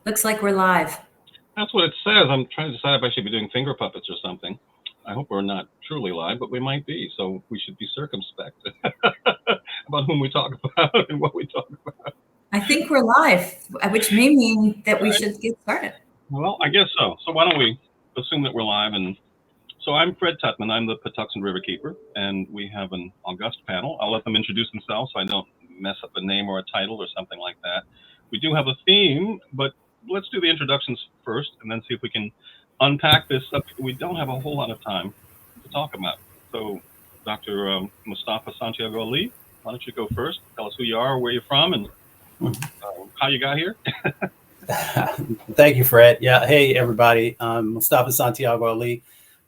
Looks like we're live. That's what it says. I'm trying to decide if I should be doing finger puppets or something. I hope we're not truly live, but we might be, so we should be circumspect about whom we talk about and what we talk about. I think we're live, which may mean that All we right. should get started. Well, I guess so. So why don't we assume that we're live? And so I'm Fred Tutman. I'm the Patuxent Riverkeeper, and we have an august panel. I'll let them introduce themselves so I don't mess up a name or a title or something like that. We do have a theme, but let's do the introductions first and then see if we can unpack this subject. We don't have a whole lot of time to talk about. So, Dr. Mustafa Santiago Ali, why don't you go first? Tell us who you are, where you're from, and how you got here. Thank you, Fred. Yeah. Hey, everybody. I'm Mustafa Santiago Ali.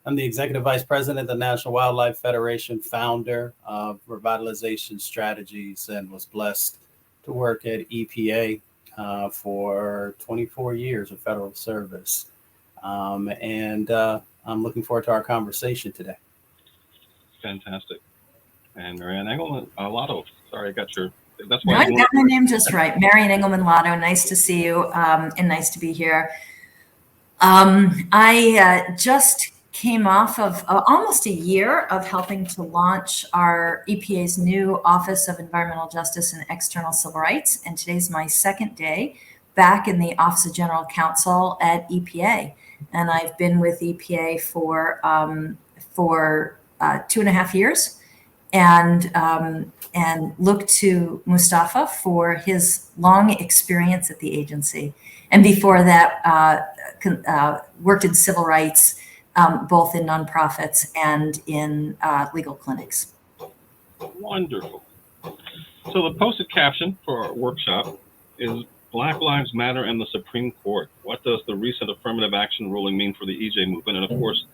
I'm the Executive Vice President of the National Wildlife Federation, founder of Revitalization Strategies, and was blessed to work at EPA for 24 years of federal service. And I'm looking forward to our conversation today. Fantastic. And Marianne Engelman Lotto. Sorry, I got your. That's No, why I got my name just right. Marian Engelman Lotto. Nice to see you, and nice to be here. I just came off of almost a year of helping to launch our EPA's new Office of Environmental Justice and External Civil Rights, and today's my second day back in the Office of General Counsel at EPA. And I've been with EPA for 2.5 years, and look to Mustafa for his long experience at the agency. And before that, worked in civil rights, both in nonprofits and in legal clinics. Wonderful. So the posted caption for our workshop is Black Lives Matter and the Supreme Court. What does the recent affirmative action ruling mean for the EJ movement? And of course,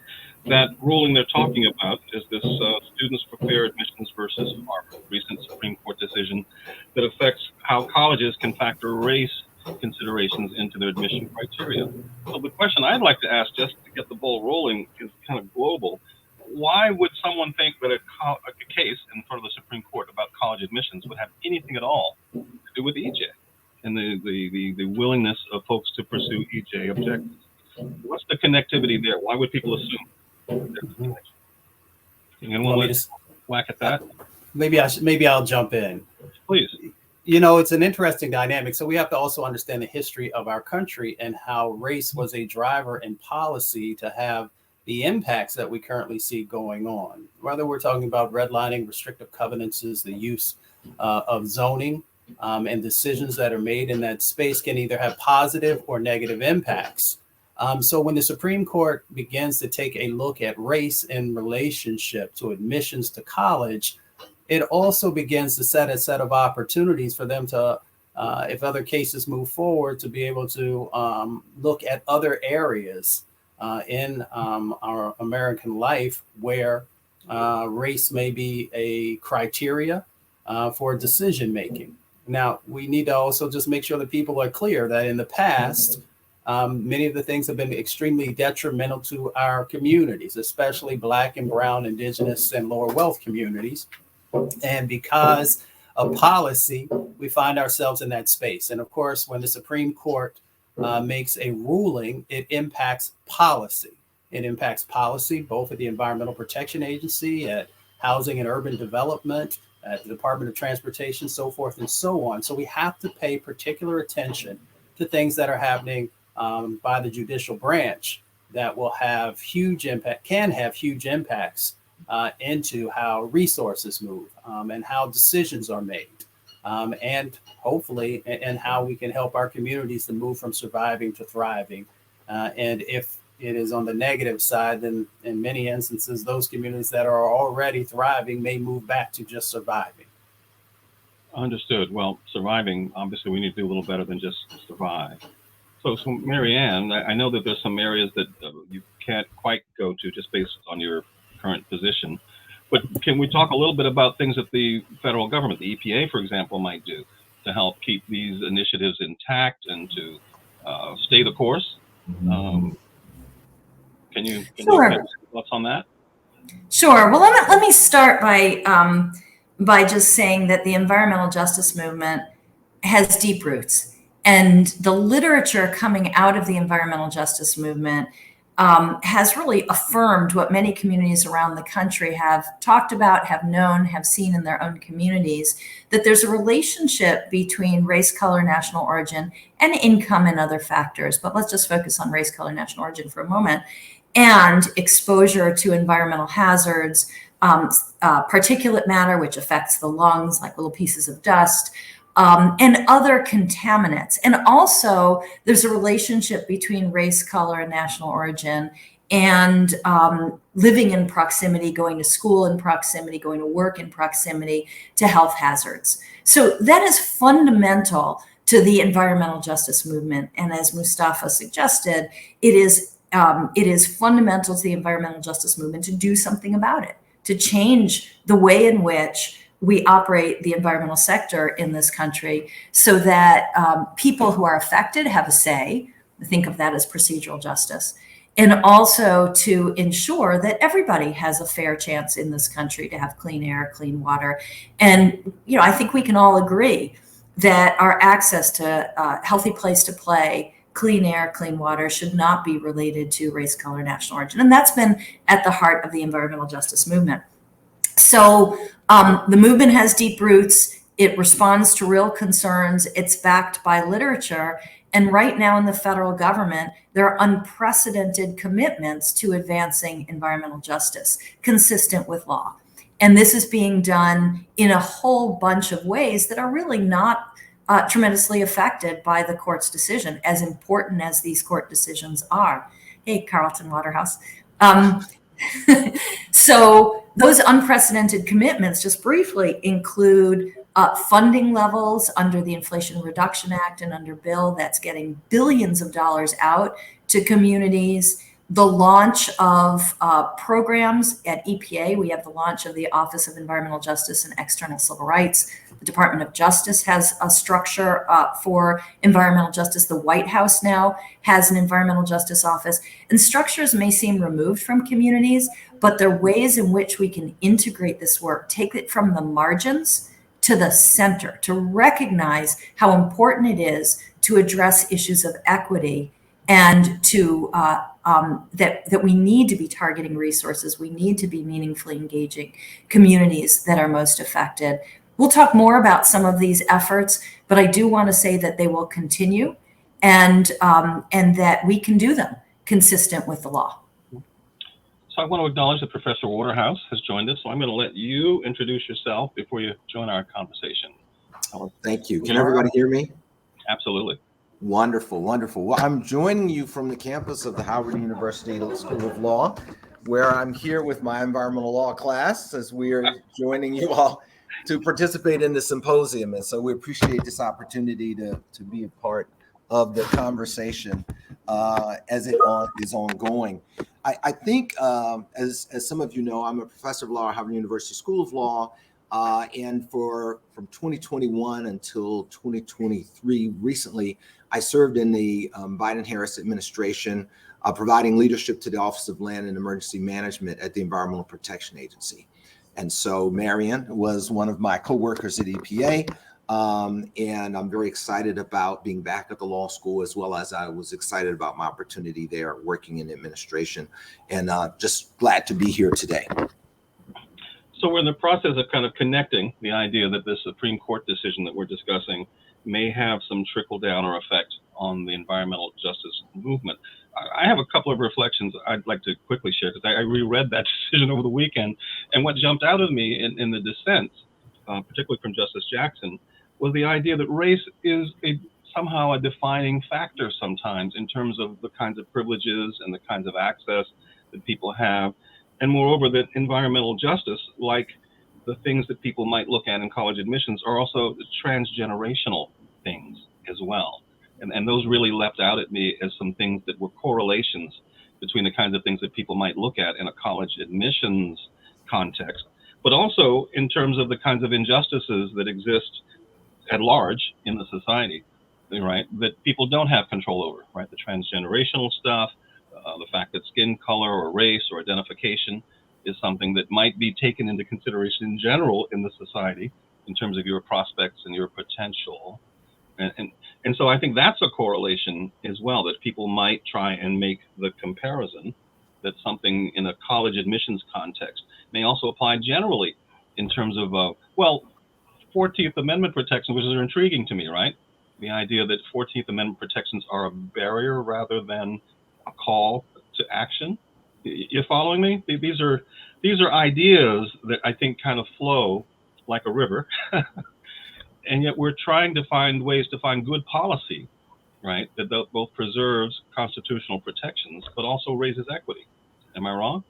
that ruling they're talking about is this Students for Fair Admissions versus Harvard recent Supreme Court decision that affects how colleges can factor race considerations into their admission criteria. So the question I'd like to ask, just to get the ball rolling, is kind of global. Why would someone think that a case in front of the Supreme Court about college admissions would have anything at all to do with EJ and the willingness of folks to pursue EJ objectives? What's the connectivity there? Why would people assume? Anyone want to whack at that? Maybe I'll jump in. Please. You know, it's an interesting dynamic. So we have to also understand the history of our country and how race was a driver in policy to have the impacts that we currently see going on. Whether we're talking about redlining, restrictive covenants, the use of zoning, and decisions that are made in that space can either have positive or negative impacts. So when the Supreme Court begins to take a look at race in relationship to admissions to college, it also begins to set a set of opportunities for them to, if other cases move forward, to be able to look at other areas in our American life where race may be a criteria for decision making. Now, we need to also just make sure that people are clear that in the past, many of the things have been extremely detrimental to our communities, especially Black and Brown, Indigenous, and lower wealth communities. And because of policy, we find ourselves in that space. And of course, when the Supreme Court makes a ruling, it impacts policy. It impacts policy both at the Environmental Protection Agency, at Housing and Urban Development, at the Department of Transportation, so forth and so on. So we have to pay particular attention to things that are happening by the judicial branch that will have huge impact, can have huge impacts into how resources move and how decisions are made, and hopefully, and how we can help our communities to move from surviving to thriving. And if it is on the negative side, then in many instances, those communities that are already thriving may move back to just surviving. Understood. Well, surviving, obviously, we need to do a little better than just survive. So Marianne, I know that there's some areas that you can't quite go to just based on your current position, but can we talk a little bit about things that the federal government, the EPA, for example, might do to help keep these initiatives intact and to stay the course? Can you give thoughts on that? Sure. Well, let me start by just saying that the environmental justice movement has deep roots. And the literature coming out of the environmental justice movement has really affirmed what many communities around the country have talked about, have known, have seen in their own communities, that there's a relationship between race, color, national origin, and income and other factors. But let's just focus on race, color, national origin for a moment, and exposure to environmental hazards, particulate matter, which affects the lungs, like little pieces of dust, and other contaminants. And also, there's a relationship between race, color, and national origin, and living in proximity, going to school in proximity, going to work in proximity to health hazards. So that is fundamental to the environmental justice movement. And as Mustafa suggested, it is fundamental to the environmental justice movement to do something about it, to change the way in which we operate the environmental sector in this country so that people who are affected have a say. Think of that as procedural justice. And also to ensure that everybody has a fair chance in this country to have clean air, clean water. And, I think we can all agree that our access to a healthy place to play, clean air, clean water should not be related to race, color, national origin. And that's been at the heart of the environmental justice movement. So the movement has deep roots. It responds to real concerns. It's backed by literature. And right now in the federal government, there are unprecedented commitments to advancing environmental justice consistent with law. And this is being done in a whole bunch of ways that are really not tremendously affected by the court's decision, as important as these court decisions are. Hey, Carlton Waterhouse. So those unprecedented commitments, just briefly, include funding levels under the Inflation Reduction Act and under bill that's getting billions of dollars out to communities. The launch of programs at EPA. We have the launch of the Office of Environmental Justice and External Civil Rights. The Department of Justice has a structure for environmental justice. The White House now has an environmental justice office. And structures may seem removed from communities, but there are ways in which we can integrate this work, take it from the margins to the center, to recognize how important it is to address issues of equity and to that we need to be targeting resources. We need to be meaningfully engaging communities that are most affected. We'll talk more about some of these efforts, but I do want to say that they will continue and that we can do them consistent with the law. So I want to acknowledge that Professor Waterhouse has joined us. So I'm going to let you introduce yourself before you join our conversation. Thank you. Can everybody hear me? Absolutely. Wonderful, wonderful. Well, I'm joining you from the campus of the Howard University School of Law, where I'm here with my environmental law class as we are joining you all to participate in the symposium. And so we appreciate this opportunity to be a part of the conversation as it is ongoing. I think, as some of you know, I'm a professor of law at Howard University School of Law. And from 2021 until 2023, recently, I served in the Biden-Harris administration, providing leadership to the Office of Land and Emergency Management at the Environmental Protection Agency. And so Marion was one of my coworkers at EPA. And I'm very excited about being back at the law school, as well as I was excited about my opportunity there working in administration, and just glad to be here today. So we're in the process of kind of connecting the idea that this Supreme Court decision that we're discussing may have some trickle down or effect on the environmental justice movement. I have a couple of reflections I'd like to quickly share, because I reread that decision over the weekend, and what jumped out of me in the dissent, particularly from Justice Jackson, was the idea that race is somehow a defining factor sometimes in terms of the kinds of privileges and the kinds of access that people have. And moreover, that environmental justice, like the things that people might look at in college admissions, are also transgenerational things as well. And those really leapt out at me as some things that were correlations between the kinds of things that people might look at in a college admissions context, but also in terms of the kinds of injustices that exist at large in the society, right, that people don't have control over, right? The transgenerational stuff, the fact that skin color or race or identification is something that might be taken into consideration in general in the society in terms of your prospects and your potential. And so I think that's a correlation as well, that people might try and make the comparison that something in a college admissions context may also apply generally in terms of, 14th Amendment protections, which are intriguing to me, right? The idea that 14th Amendment protections are a barrier rather than a call to action. You're following me? These are ideas that I think kind of flow like a river, and yet we're trying to find ways to find good policy, right? That both preserves constitutional protections but also raises equity. Am I wrong?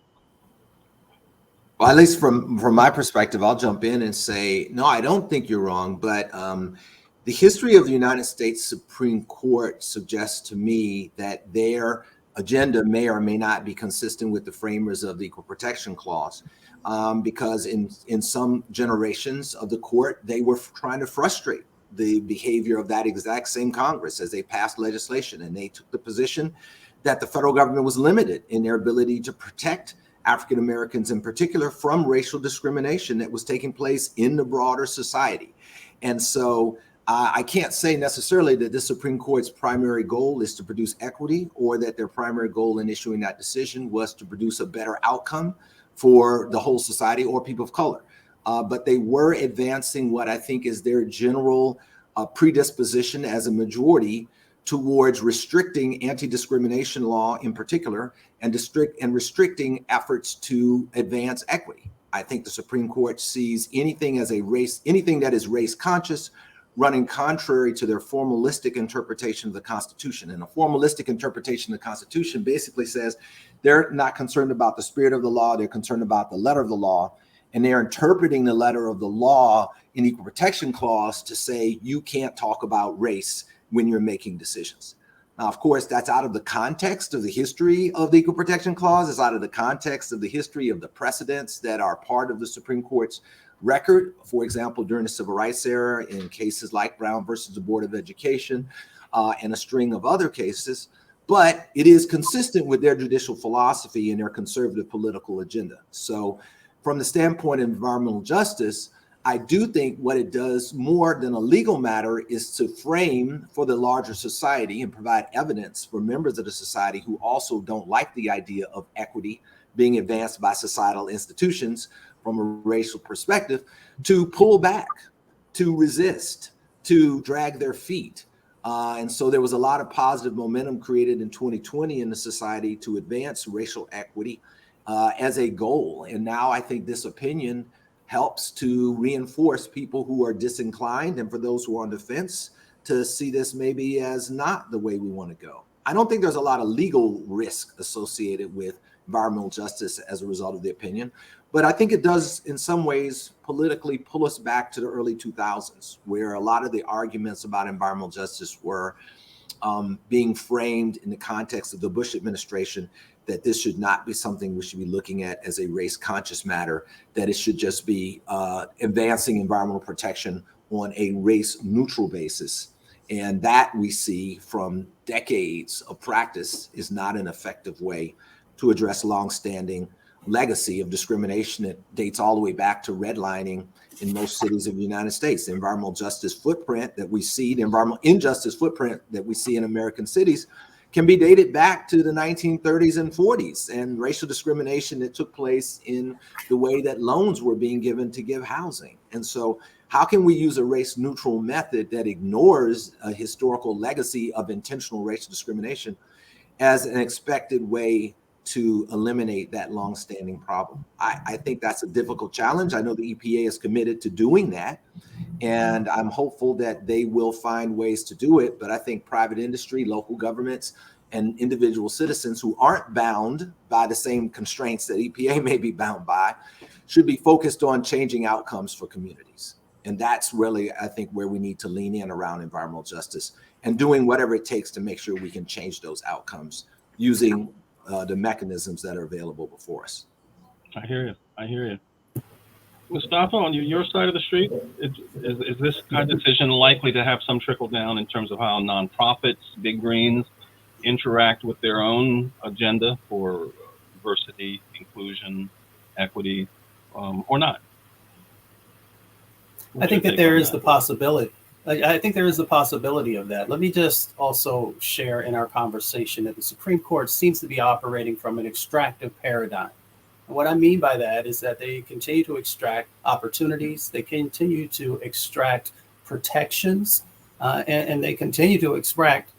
Well, at least from my perspective, I'll jump in and say, no, I don't think you're wrong. But the history of the United States Supreme Court suggests to me that their agenda may or may not be consistent with the framers of the Equal Protection Clause, because in some generations of the court, they were trying to frustrate the behavior of that exact same Congress as they passed legislation, and they took the position that the federal government was limited in their ability to protect African Americans in particular from racial discrimination that was taking place in the broader society. And so I can't say necessarily that the Supreme Court's primary goal is to produce equity, or that their primary goal in issuing that decision was to produce a better outcome for the whole society or people of color. But they were advancing what I think is their general predisposition as a majority towards restricting anti-discrimination law in particular, and restricting efforts to advance equity. I think the Supreme Court sees anything that is race conscious, running contrary to their formalistic interpretation of the Constitution. And a formalistic interpretation of the Constitution basically says they're not concerned about the spirit of the law, they're concerned about the letter of the law, and they're interpreting the letter of the law in Equal Protection Clause to say you can't talk about race when you're making decisions. Now, of course, that's out of the context of the history of the Equal Protection Clause. It's out of the context of the history of the precedents that are part of the Supreme Court's record. For example, during the Civil Rights era, in cases like Brown versus the Board of Education, and a string of other cases. But it is consistent with their judicial philosophy and their conservative political agenda. So from the standpoint of environmental justice, I do think what it does more than a legal matter is to frame for the larger society and provide evidence for members of the society who also don't like the idea of equity being advanced by societal institutions from a racial perspective, to pull back, to resist, to drag their feet. And so there was a lot of positive momentum created in 2020 in the society to advance racial equity as a goal. And now I think this opinion helps to reinforce people who are disinclined, and for those who are on the fence, to see this maybe as not the way we want to go. I don't think there's a lot of legal risk associated with environmental justice as a result of the opinion, but I think it does in some ways politically pull us back to the early 2000s, where a lot of the arguments about environmental justice were being framed in the context of the Bush administration, that this should not be something we should be looking at as a race conscious matter, that it should just be advancing environmental protection on a race neutral basis. And that we see from decades of practice is not an effective way to address longstanding legacy of discrimination that dates all the way back to redlining in most cities of the United States. The environmental justice footprint that we see, the environmental injustice footprint that we see in American cities can be dated back to the 1930s and 40s, and racial discrimination that took place in the way that loans were being given to give housing. And so how can we use a race neutral method that ignores a historical legacy of intentional racial discrimination as an expected way to eliminate that longstanding problem? I think that's a difficult challenge. I know the EPA is committed to doing that, and I'm hopeful that they will find ways to do it. But I think private industry, local governments, and individual citizens who aren't bound by the same constraints that EPA may be bound by should be focused on changing outcomes for communities. And that's really, I think, where we need to lean in around environmental justice and doing whatever it takes to make sure we can change those outcomes using the mechanisms that are available before us. I hear you. Mustafa, on your side of the street, is this kind of decision likely to have some trickle down in terms of how nonprofits, big greens, interact with their own agenda for diversity, inclusion, equity, or not? I think that there is the possibility I think there is a possibility of that. Let me just also share in our conversation that the Supreme Court seems to be operating from an extractive paradigm. And what I mean by that is that they continue to extract opportunities, they continue to extract protections, and they continue to extract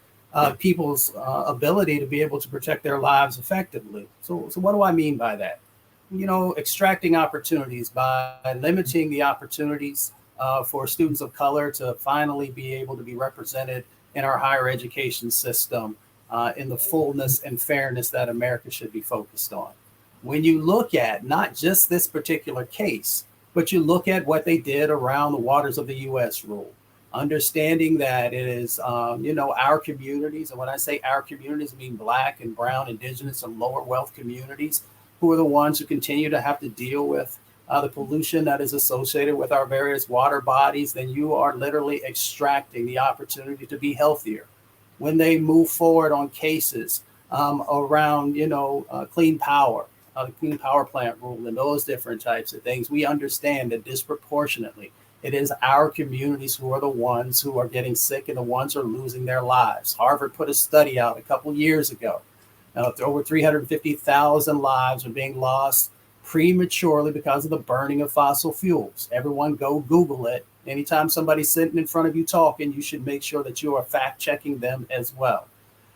people's ability to be able to protect their lives effectively. So what do I mean by that? Extracting opportunities by limiting the opportunities for students of color to finally be able to be represented in our higher education system in the fullness and fairness that America should be focused on. When you look at not just this particular case, but you look at what they did around the waters of the U.S. rule, understanding that it is, our communities, and when I say our communities, I mean Black and Brown, Indigenous, and lower wealth communities, who are the ones who continue to have to deal with the pollution that is associated with our various water bodies, then you are literally extracting the opportunity to be healthier. When they move forward on cases around, clean power, the clean power plant rule, and those different types of things, we understand that disproportionately it is our communities who are the ones who are getting sick and the ones who are losing their lives. Harvard put a study out a couple years ago. Over 350,000 lives are being lost prematurely because of the burning of fossil fuels. Everyone go Google it. Anytime somebody's sitting in front of you talking, you should make sure that you are fact checking them as well.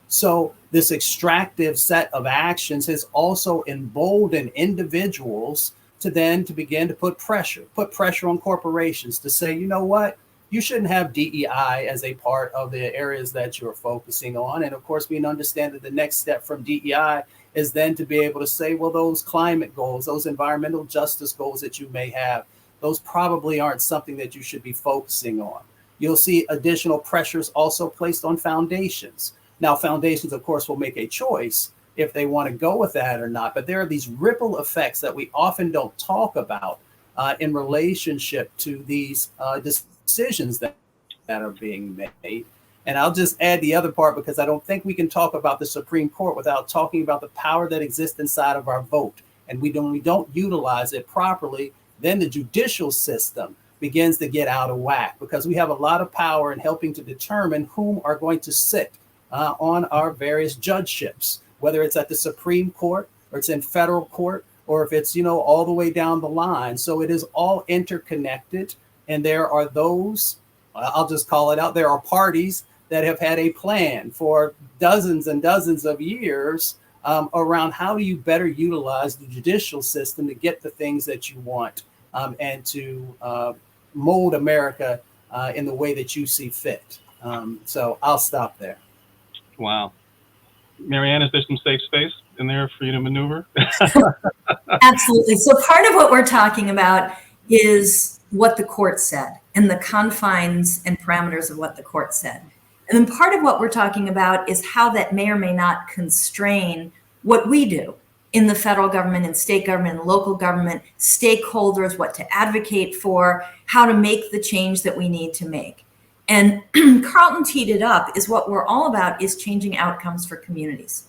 So this extractive set of actions has also emboldened individuals to begin to put pressure on corporations to say, you know what, you shouldn't have DEI as a part of the areas that you're focusing on. And of course, we understand that the next step from DEI is then to be able to say, well, those climate goals, those environmental justice goals that you may have, those probably aren't something that you should be focusing on. You'll see additional pressures also placed on foundations. Now, foundations, of course, will make a choice if they want to go with that or not. But there are these ripple effects that we often don't talk about in relationship to these decisions that are being made. And I'll just add the other part, because I don't think we can talk about the Supreme Court without talking about the power that exists inside of our vote. And we don't utilize it properly, then the judicial system begins to get out of whack, because we have a lot of power in helping to determine whom are going to sit on our various judgeships, whether it's at the Supreme Court or it's in federal court, or if it's, all the way down the line. So it is all interconnected. And there are those, I'll just call it out, there are parties that have had a plan for dozens and dozens of years around how do you better utilize the judicial system to get the things that you want and to mold America in the way that you see fit. So I'll stop there. Wow. Marianne, is there some safe space in there for you to maneuver? Absolutely. So part of what we're talking about is what the court said and the confines and parameters of what the court said. And then part of what we're talking about is how that may or may not constrain what we do in the federal government and state government and local government, stakeholders, what to advocate for, how to make the change that we need to make. And Carlton teed it up, is what we're all about is changing outcomes for communities.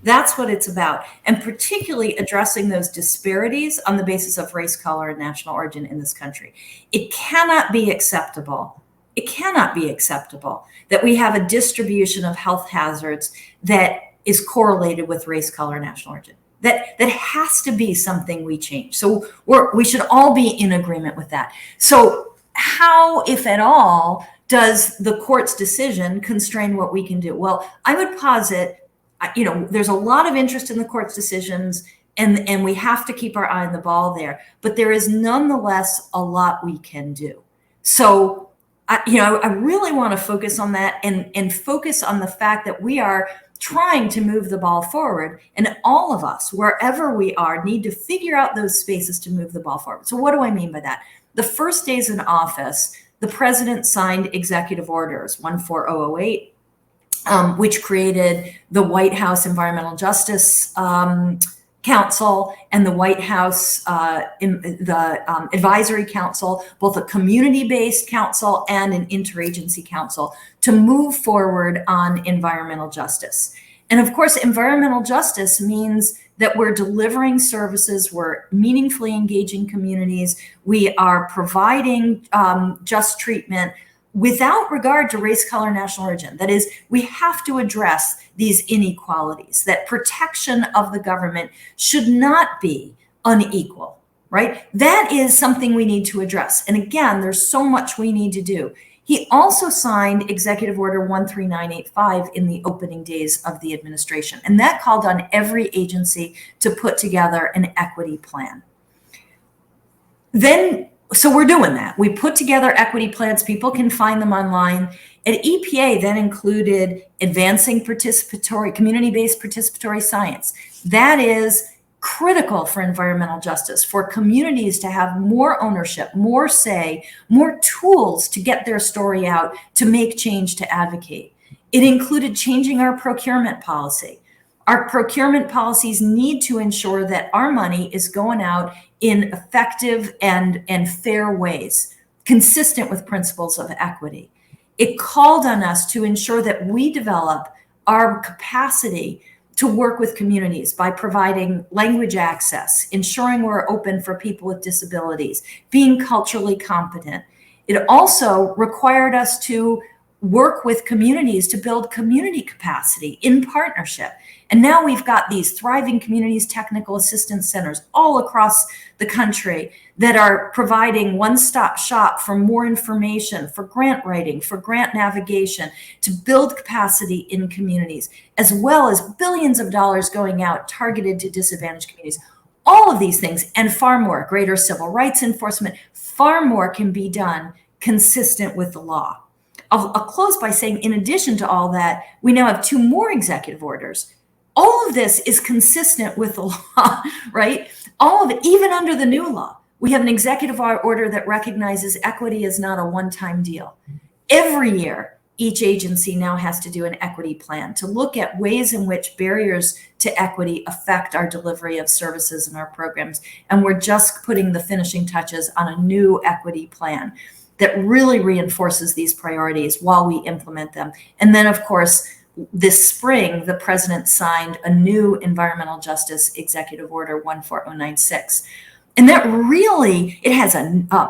That's what it's about. And particularly addressing those disparities on the basis of race, color, and national origin in this country. It cannot be acceptable. It cannot be acceptable that we have a distribution of health hazards that is correlated with race, color, and national origin. That has to be something we change. So we should all be in agreement with that. So how, if at all, does the court's decision constrain what we can do? Well, I would posit, there's a lot of interest in the court's decisions, and we have to keep our eye on the ball there. But there is nonetheless a lot we can do. So, I really want to focus on that and focus on the fact that we are trying to move the ball forward, and all of us, wherever we are, need to figure out those spaces to move the ball forward. So what do I mean by that? The first days in office, the president signed executive orders 14008, which created the White House Environmental Justice Council and the White House Advisory Council, both a community-based council and an interagency council, to move forward on environmental justice. And of course, environmental justice means that we're delivering services, we're meaningfully engaging communities, we are providing just treatment without regard to race, color, national origin. That is, we have to address these inequalities, that protection of the government should not be unequal, right? That is something we need to address. And again, there's so much we need to do. He also signed Executive Order 13985 in the opening days of the administration, and that called on every agency to put together an equity plan. So we're doing that. We put together equity plans. People can find them online. And EPA then included advancing community-based participatory science. That is critical for environmental justice, for communities to have more ownership, more say, more tools to get their story out, to make change, to advocate. It included changing our procurement policy. Our procurement policies need to ensure that our money is going out in effective and fair ways, consistent with principles of equity. It called on us to ensure that we develop our capacity to work with communities by providing language access, ensuring we're open for people with disabilities, being culturally competent. It also required us to work with communities to build community capacity in partnership. And now we've got these thriving communities technical assistance centers all across the country that are providing one-stop shop for more information, for grant writing, for grant navigation, to build capacity in communities, as well as billions of dollars going out targeted to disadvantaged communities. All of these things and far more, greater civil rights enforcement, far more can be done consistent with the law. I'll close by saying, in addition to all that, we now have 2 more executive orders. All of this is consistent with the law, right? All of it, even under the new law. We have an executive order that recognizes equity is not a one-time deal. Every year, each agency now has to do an equity plan to look at ways in which barriers to equity affect our delivery of services and our programs. And we're just putting the finishing touches on a new equity plan that really reinforces these priorities while we implement them. And then, of course, this spring, the president signed a new environmental justice executive order 14096. And that really, it has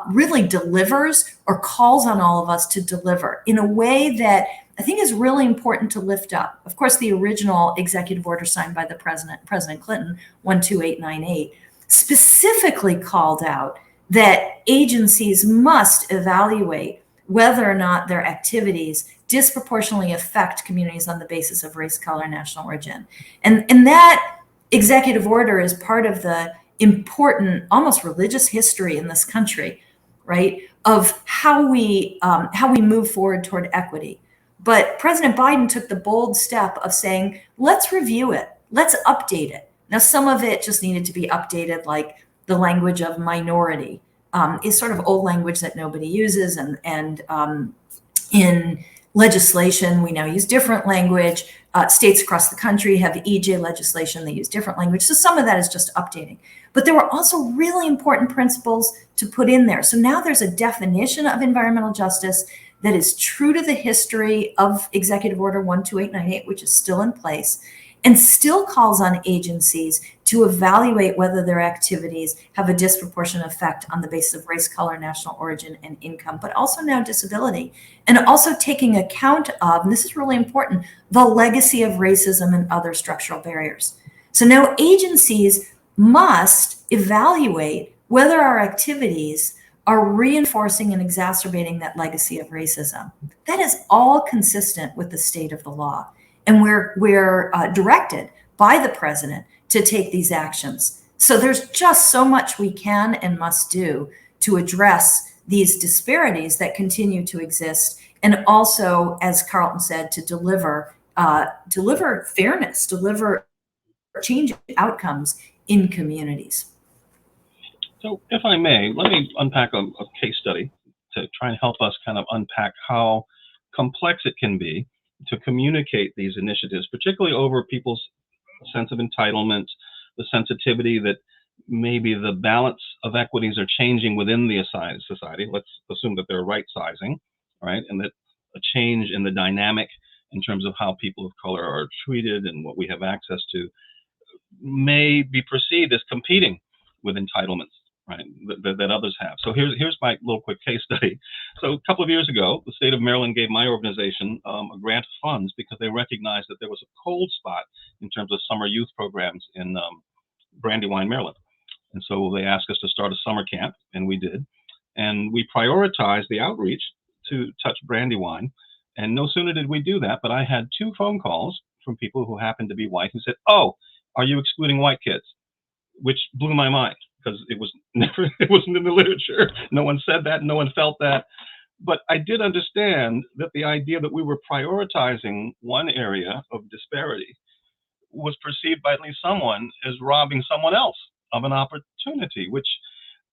really delivers or calls on all of us to deliver in a way that I think is really important to lift up. Of course, the original executive order signed by the President Clinton, 12898, specifically called out that agencies must evaluate whether or not their activities disproportionately affect communities on the basis of race, color, and national origin. And that executive order is part of the important, almost religious history in this country, right, of how we move forward toward equity. But President Biden took the bold step of saying, let's review it, let's update it. Now, some of it just needed to be updated, like the language of minority is sort of old language that nobody uses. And in legislation, we now use different language. States across the country have EJ legislation, they use different language. So some of that is just updating. But there were also really important principles to put in there. So now there's a definition of environmental justice that is true to the history of Executive Order 12898, which is still in place, and still calls on agencies to evaluate whether their activities have a disproportionate effect on the basis of race, color, national origin, and income, but also now disability. And also taking account of, and this is really important, the legacy of racism and other structural barriers. So now agencies must evaluate whether our activities are reinforcing and exacerbating that legacy of racism. That is all consistent with the state of the law. And we're directed by the president to take these actions. So there's just so much we can and must do to address these disparities that continue to exist, and also, as Carlton said, to deliver fairness, deliver change outcomes in communities. So, if I may, let me unpack a case study to try and help us kind of unpack how complex it can be to communicate these initiatives, particularly over people's sense of entitlement, the sensitivity that maybe the balance of equities are changing within the society. Let's assume that they're right sizing, right? And that a change in the dynamic in terms of how people of color are treated and what we have access to may be perceived as competing with entitlements, right, that others have. So here's my little quick case study. So a couple of years ago, the state of Maryland gave my organization a grant of funds because they recognized that there was a cold spot in terms of summer youth programs in Brandywine, Maryland. And so they asked us to start a summer camp, and we did. And we prioritized the outreach to touch Brandywine. And no sooner did we do that, but I had 2 phone calls from people who happened to be white who said, "Oh, are you excluding white kids?" Which blew my mind because it wasn't in the literature. No one said that, no one felt that. But I did understand that the idea that we were prioritizing one area of disparity was perceived by at least someone as robbing someone else of an opportunity, which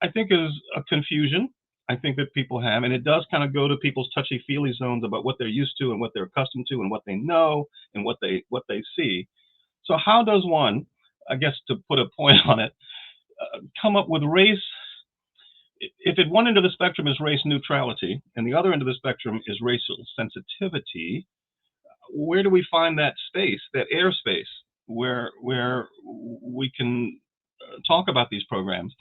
I think is a confusion I think that people have, and it does kind of go to people's touchy-feely zones about what they're used to and what they're accustomed to and what they know and what they see. So how does one, I guess to put a point on it, come up with race? If at one end of the spectrum is race neutrality and the other end of the spectrum is racial sensitivity, where do we find that space, that airspace, where we can talk about these programs,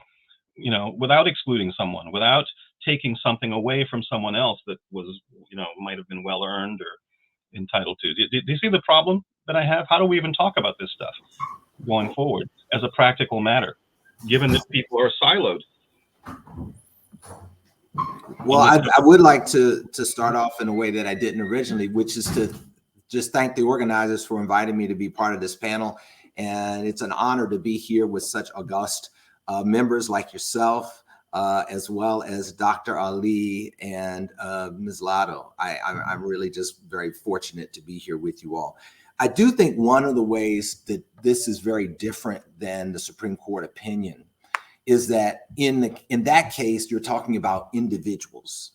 without excluding someone, without taking something away from someone else that was, might have been well earned or entitled to? Do you see the problem that I have? How do we even talk about this stuff going forward as a practical matter, given that people are siloed? Well, I would like to start off in a way that I didn't originally, which is to just thank the organizers for inviting me to be part of this panel. And it's an honor to be here with such august members like yourself, as well as Dr. Ali and Ms. Lotto. I'm really just very fortunate to be here with you all. I do think one of the ways that this is very different than the Supreme Court opinion is that in that case, you're talking about individuals.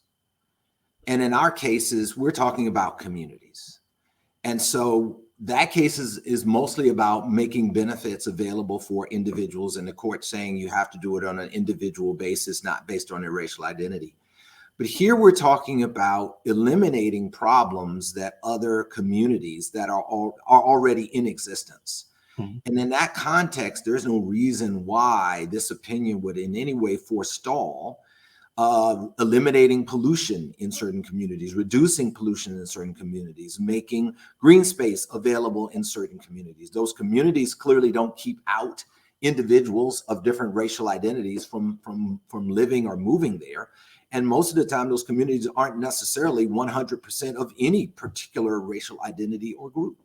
And in our cases, we're talking about communities. And so that case is mostly about making benefits available for individuals, and the court saying you have to do it on an individual basis, not based on their racial identity. But here we're talking about eliminating problems that other communities that are already in existence. Mm-hmm. And in that context, there's no reason why this opinion would in any way forestall eliminating pollution in certain communities, reducing pollution in certain communities, making green space available in certain communities. Those communities clearly don't keep out individuals of different racial identities from living or moving there. And most of the time, those communities aren't necessarily 100% of any particular racial identity or group.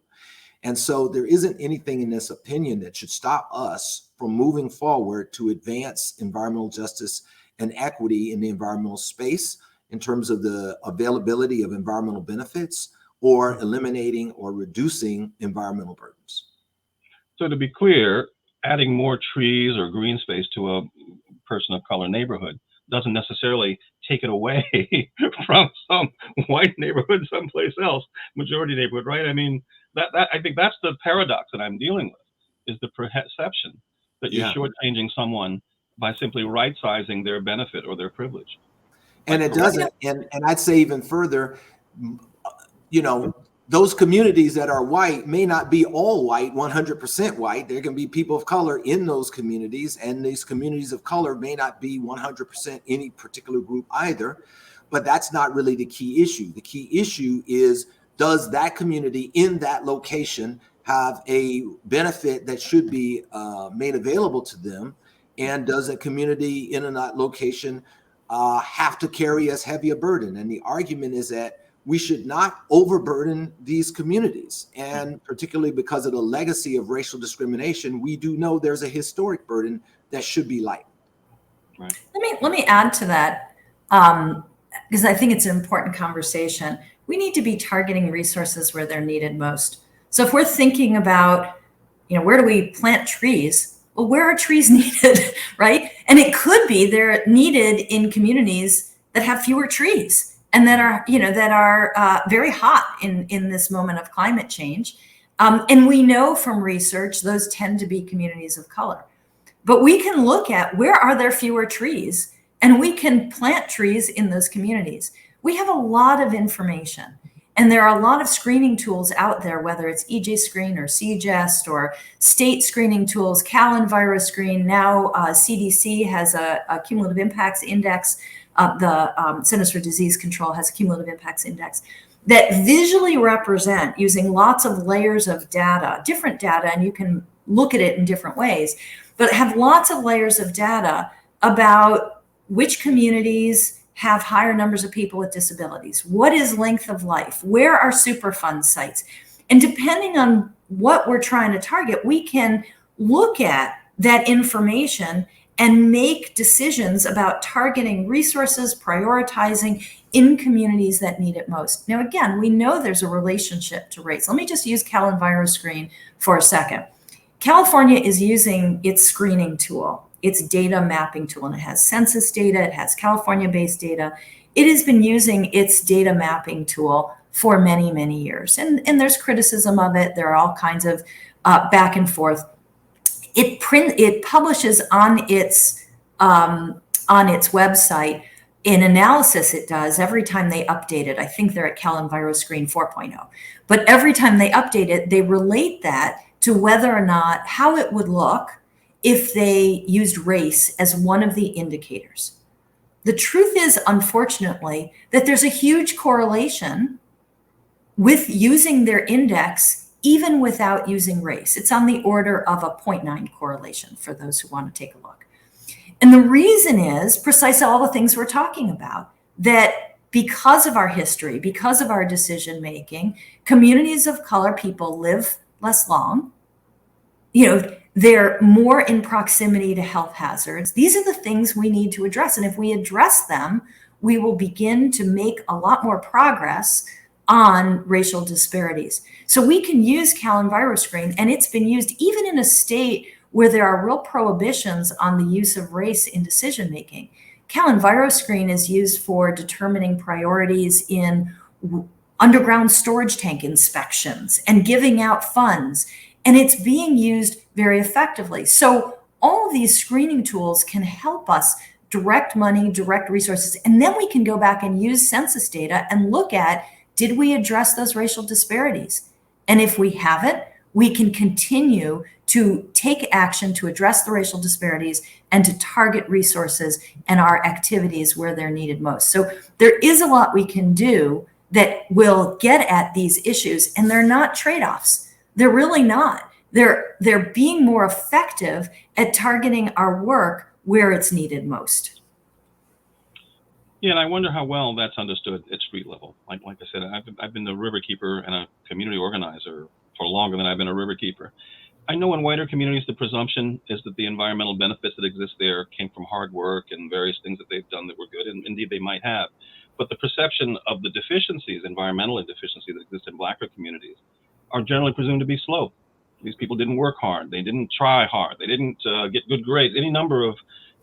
And so there isn't anything in this opinion that should stop us from moving forward to advance environmental justice and equity in the environmental space in terms of the availability of environmental benefits or eliminating or reducing environmental burdens. So to be clear, adding more trees or green space to a person of color neighborhood doesn't necessarily take it away from some white neighborhood someplace else, majority neighborhood, right? I mean, that I think that's the paradox that I'm dealing with, is the perception that you're shortchanging someone by simply right-sizing their benefit or their privilege. And it doesn't, and I'd say even further, those communities that are white may not be all white, 100% white. There can be people of color in those communities, and these communities of color may not be 100% any particular group either, but that's not really the key issue. The key issue is, does that community in that location have a benefit that should be made available to them? And does a community in that location have to carry as heavy a burden? And the argument is that we should not overburden these communities. And particularly because of the legacy of racial discrimination, we do know there's a historic burden that should be lightened. Right. Let me add to that, because I think it's an important conversation. We need to be targeting resources where they're needed most. So if we're thinking about, where do we plant trees? Well, where are trees needed, right? And it could be they're needed in communities that have fewer trees and that are, very hot in this moment of climate change. And we know from research, those tend to be communities of color. But we can look at where are there fewer trees, and we can plant trees in those communities. We have a lot of information. And there are a lot of screening tools out there, whether it's EJ Screen or CGEST or state screening tools, CalEnviroScreen. Now CDC has a cumulative impacts index. The Centers for Disease Control has a cumulative impacts index that visually represent, using lots of layers of data, different data, and you can look at it in different ways, but have lots of layers of data about which communities have higher numbers of people with disabilities. What is length of life? Where are Superfund sites? And depending on what we're trying to target, we can look at that information and make decisions about targeting resources, prioritizing in communities that need it most. Now, again, we know there's a relationship to race. Let me just use CalEnviroScreen for a second. California is using its screening tool, its data mapping tool, and it has census data, it has California-based data. It has been using its data mapping tool for many, many years. And there's criticism of it. There are all kinds of back and forth. It publishes on its website an analysis it does every time they update it. I think they're at CalEnviroScreen 4.0. But every time they update it, they relate that to whether or not, how it would look if they used race as one of the indicators. The truth is, unfortunately, that there's a huge correlation with using their index even without using race. It's on the order of a 0.9 correlation for those who want to take a look. And the reason is precisely all the things we're talking about, that because of our history, because of our decision making, communities of color people live less long. They're more in proximity to health hazards. These are the things we need to address. And if we address them, we will begin to make a lot more progress on racial disparities. So we can use CalEnviroScreen, and it's been used even in a state where there are real prohibitions on the use of race in decision making. CalEnviroScreen is used for determining priorities in underground storage tank inspections and giving out funds. And it's being used very effectively. So all of these screening tools can help us direct money, direct resources, and then we can go back and use census data and look at, did we address those racial disparities? And if we haven't, we can continue to take action to address the racial disparities and to target resources and our activities where they're needed most. So there is a lot we can do that will get at these issues, and they're not trade-offs. They're really not. They're being more effective at targeting our work where it's needed most. Yeah, and I wonder how well that's understood at street level. Like I said, I've been the river keeper and a community organizer for longer than I've been a river keeper. I know in whiter communities, the presumption is that the environmental benefits that exist there came from hard work and various things that they've done that were good, and indeed they might have. But the perception of the deficiencies, environmental deficiencies that exist in Blacker communities, are generally presumed to be slow. These people didn't work hard. They didn't try hard. They didn't get good grades. Any number of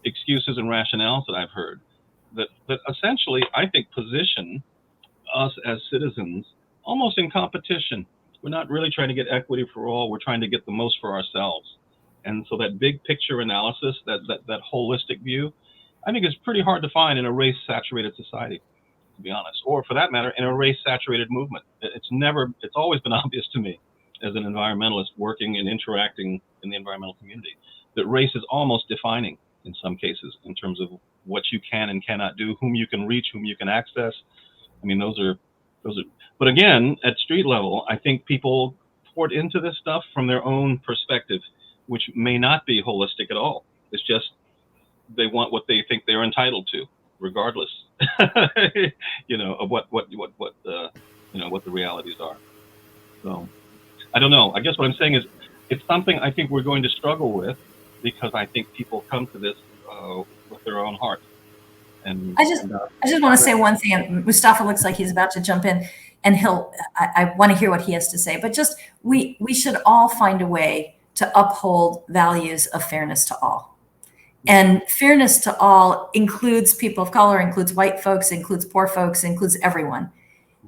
excuses and rationales that I've heard that essentially, I think, position us as citizens almost in competition. We're not really trying to get equity for all. We're trying to get the most for ourselves. And so that big picture analysis, that holistic view, I think is pretty hard to find in a race-saturated society, to be honest, or for that matter, in a race-saturated movement. It's always been obvious to me as an environmentalist working and interacting in the environmental community that race is almost defining in some cases in terms of what you can and cannot do, whom you can reach, whom you can access. I mean, those are, but again, at street level, I think people port into this stuff from their own perspective, which may not be holistic at all. It's just, they want what they think they're entitled to, regardless, of what the realities are. So I don't know. I guess what I'm saying is it's something I think we're going to struggle with, because I think people come to this with their own heart. And I just want to say one thing. Mustafa looks like he's about to jump in, and I want to hear what he has to say. But just we should all find a way to uphold values of fairness to all. And fairness to all includes people of color, includes white folks, includes poor folks, includes everyone.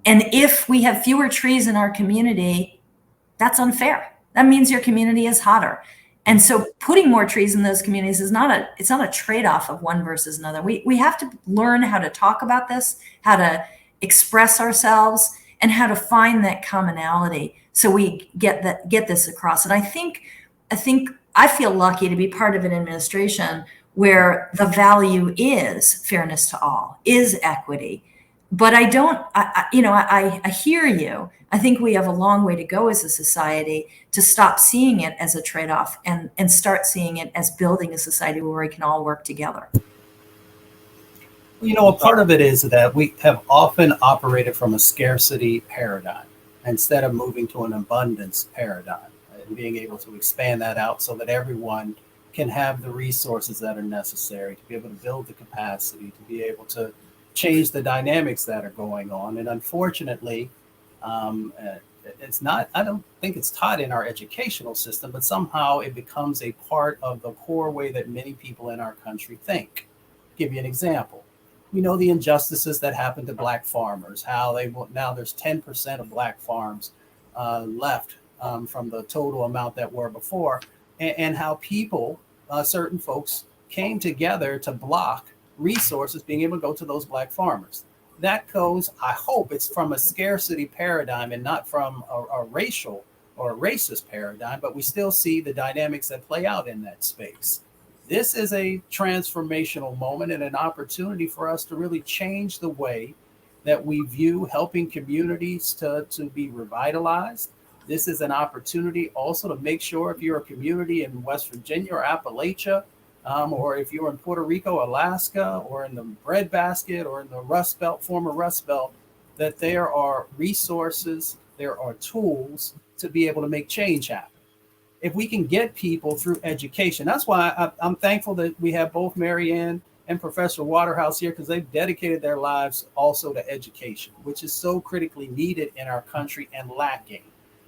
And if we have fewer trees in our community, that's unfair. That means your community is hotter. And so putting more trees in those communities is not a trade-off of one versus another. We have to learn how to talk about this, how to express ourselves, and how to find that commonality so we get this across. And I feel lucky to be part of an administration where the value is fairness to all, is equity. But I don't, I hear you. I think we have a long way to go as a society to stop seeing it as a trade-off and start seeing it as building a society where we can all work together. A part of it is that we have often operated from a scarcity paradigm instead of moving to an abundance paradigm and being able to expand that out so that everyone can have the resources that are necessary to be able to build the capacity, to be able to change the dynamics that are going on. And unfortunately, it's not, I don't think it's taught in our educational system, but somehow it becomes a part of the core way that many people in our country think. Give you an example. We know the injustices that happen to Black farmers, how now there's 10% of Black farms left from the total amount that were before, and how people, certain folks, came together to block resources being able to go to those Black farmers. That goes, I hope it's from a scarcity paradigm and not from a racial or a racist paradigm, but we still see the dynamics that play out in that space. This is a transformational moment and an opportunity for us to really change the way that we view helping communities to be revitalized. This is an opportunity also to make sure if you're a community in West Virginia or Appalachia, or if you're in Puerto Rico, Alaska, or in the breadbasket or in the Rust Belt, former Rust Belt, that there are resources, there are tools to be able to make change happen. If we can get people through education, that's why I'm thankful that we have both Mary Ann and Professor Waterhouse here, because they've dedicated their lives also to education, which is so critically needed in our country and lacking.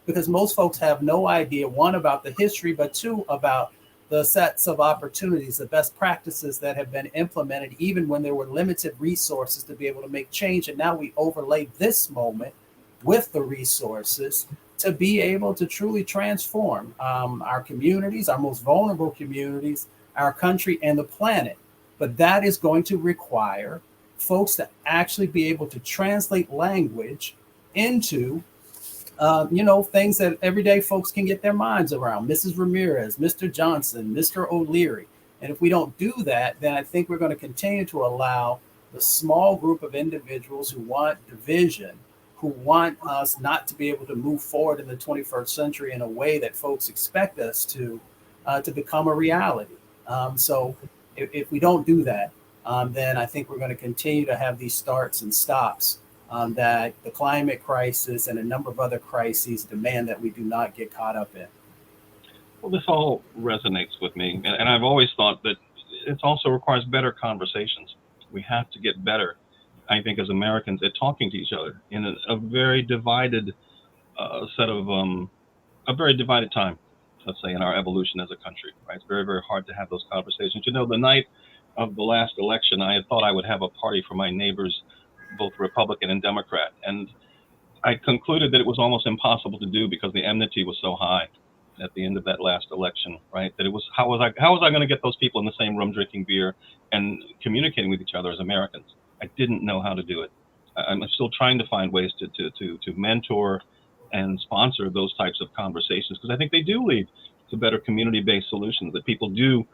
Because most folks have no idea, one, about the history, but two, about the sets of opportunities, the best practices that have been implemented, even when there were limited resources to be able to make change. And now we overlay this moment with the resources to be able to truly transform our communities, our most vulnerable communities, our country, and the planet. But that is going to require folks to actually be able to translate language into things that everyday folks can get their minds around. Mrs. Ramirez, Mr. Johnson, Mr. O'Leary. And if we don't do that, then I think we're going to continue to allow the small group of individuals who want division, who want us not to be able to move forward in the 21st century in a way that folks expect us to become a reality. So if we don't do that, then I think we're going to continue to have these starts and stops that the climate crisis and a number of other crises demand that we do not get caught up in. Well, this all resonates with me. And I've always thought that it also requires better conversations. We have to get better, I think, as Americans at talking to each other in a very divided a very divided time, let's say, in our evolution as a country, right? It's very, very hard to have those conversations. The night of the last election, I had thought I would have a party for my neighbors, both Republican and Democrat. And I concluded that it was almost impossible to do because the enmity was so high at the end of that last election, right? That it was, how was I going to get those people in the same room drinking beer and communicating with each other as Americans? I didn't know how to do it. I'm still trying to find ways to mentor and sponsor those types of conversations, because I think they do lead to better community-based solutions, that people do